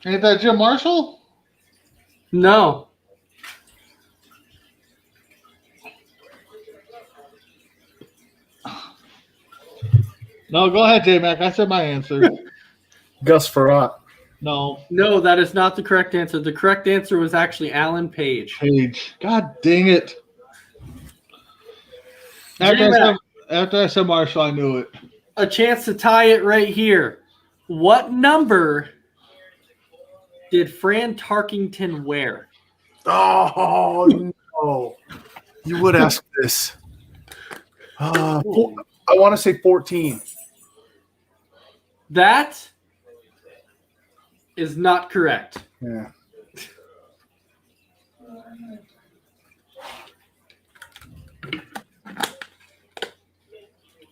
Ain't that Jim Marshall? No. No, go ahead, J-Mac. I said my answer. Gus Frerotte. No. No, that is not the correct answer. The correct answer was actually Alan Page. God dang it. After I said Marshall, I knew it. A chance to tie it right here. What number did Fran Tarkington wear? Oh, no. You would ask this. I want to say 14. That is not correct. Yeah.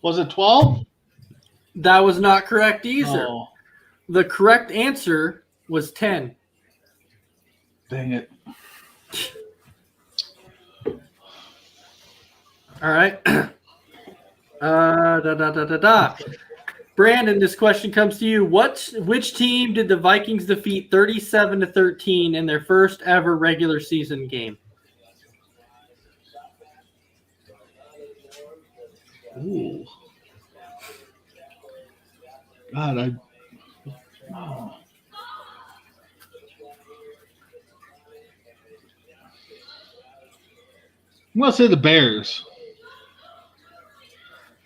Was it 12? That was not correct either. Oh, The correct answer was 10. dang it. All right. Brandon, this question comes to you. Which team did the Vikings defeat 37-13 in their first ever regular season game? Ooh. God, I'm going to say the Bears.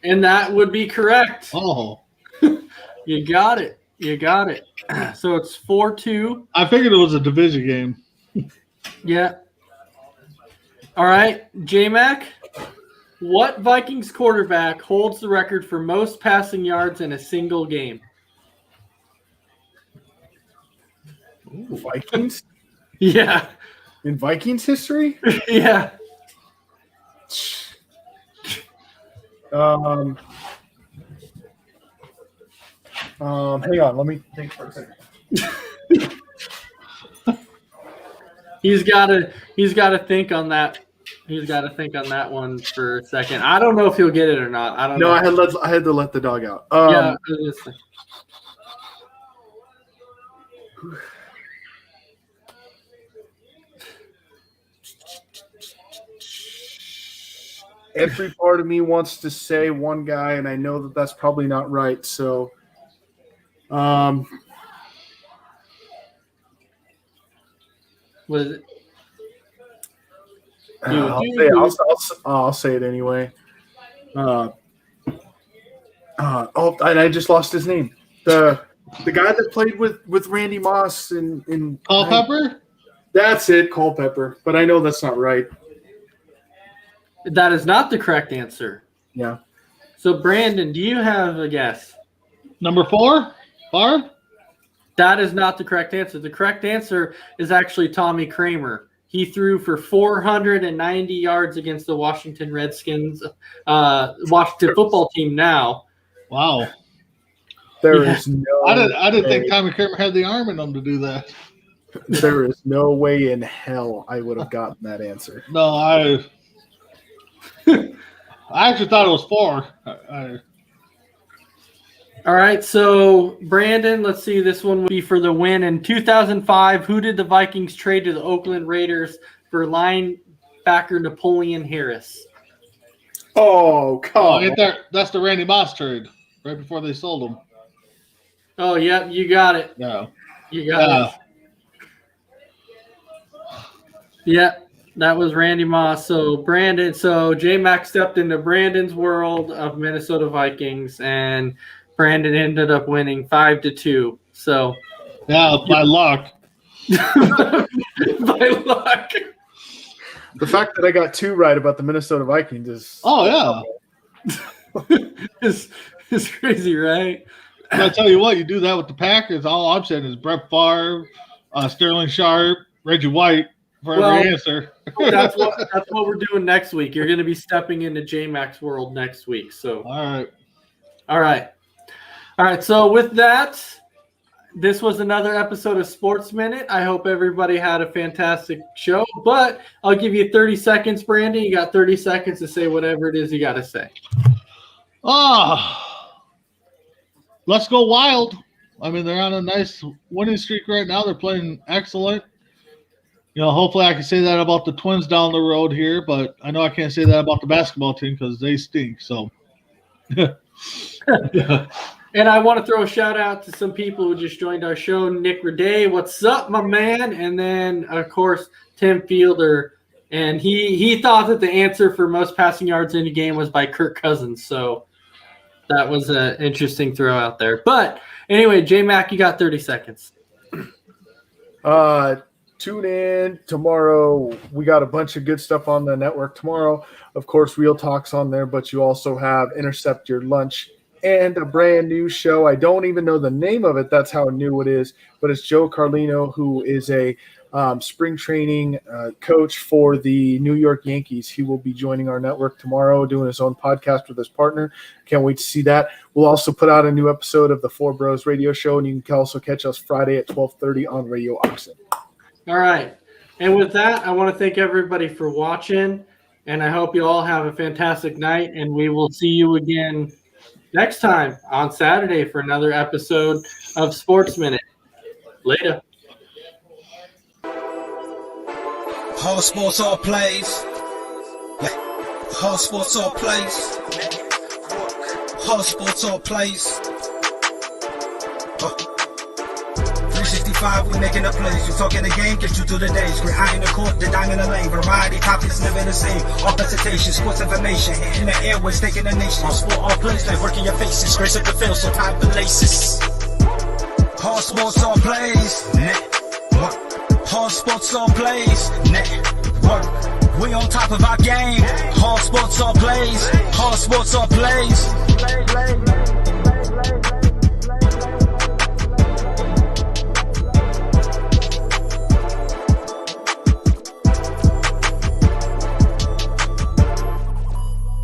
And that would be correct. Oh. You got it. So it's 4-2. I figured it was a division game. Yeah. All right, J-Mac. What Vikings quarterback holds the record for most passing yards in a single game? Ooh, Vikings? Yeah. In Vikings history? Yeah. Hang on, let me think for a second. He's got to think on that. He's got to think on that one for a second. I don't know if he'll get it or not. I don't know. I had to let the dog out. Yeah. Every part of me wants to say one guy, and I know that that's probably not right. So, What is it? I'll say it anyway. And I just lost his name. The guy that played with Randy Moss in Culpepper? That's it, Culpepper. But I know that's not right. That is not the correct answer. Yeah. So, Brandon, do you have a guess? Number 4? Barr? That is not the correct answer. The correct answer is actually Tommy Kramer. He threw for 490 yards against the Washington Redskins, Washington football team now. Wow. There is no I didn't think Tommy Kramer had the arm in him to do that. There is no way in hell I would have gotten that answer. No, I actually thought it was 4. All right, so Brandon, let's see. This one would be for the win. In 2005, who did the Vikings trade to the Oakland Raiders for linebacker Napoleon Harris. Oh, come on. That's the Randy Moss trade right before they sold him. Oh, yep, you got it. No. You got it. Yep, that was Randy Moss. So J-Mac stepped into Brandon's world of Minnesota Vikings, and Brandon ended up winning 5-2. So by luck. By luck. The fact that I got 2 right about the Minnesota Vikings is it's crazy, right? I tell you what, you do that with the Packers. All I'm saying is Brett Favre, Sterling Sharp, Reggie White for every answer. that's what we're doing next week. You're going to be stepping into J-Mac's world next week. So all right. So with that, this was another episode of Sports Minute. I hope everybody had a fantastic show. But I'll give you 30 seconds, Brandon. You got 30 seconds to say whatever it is you got to say. Let's go Wild. I mean, they're on a nice winning streak right now. They're playing excellent. Hopefully I can say that about the Twins down the road here, but I know I can't say that about the basketball team because they stink. So, And I want to throw a shout out to some people who just joined our show. Nick Raday, what's up, my man? And then, of course, Tim Fielder. And he thought that the answer for most passing yards in a game was by Kirk Cousins. So that was an interesting throw out there. But anyway, J-Mac, you got 30 seconds. Tune in tomorrow. We got a bunch of good stuff on the network tomorrow. Of course, Real Talk's on there, but you also have Intercept Your Lunch and a brand new show. I don't even know the name of it. That's how new it is. But it's Joe Carlino, who is a spring training coach for the New York Yankees. He will be joining our network tomorrow, doing his own podcast with his partner. Can't wait to see that. We'll also put out a new episode of the Four Bros Radio Show, and you can also catch us Friday at 12:30 on Radio Oxen. All right. And with that, I want to thank everybody for watching, and I hope you all have a fantastic night, and we will see you again next time on Saturday for another episode of Sports Minute. Later. All sports, all plays. All sports, all plays. All sports, all plays. 365, we making a plays. You talking the game, get you through the days. We're eye in the court, the dime in the lane. Variety, topics never the same. All presentation, sports information. In the airways, taking the nation. All sport, all plays, like working your faces. Grace up the field, so type the laces. All sports, all plays. Network. All sports, all plays. Network. We on top of our game. All sports, all plays. All sports, all plays.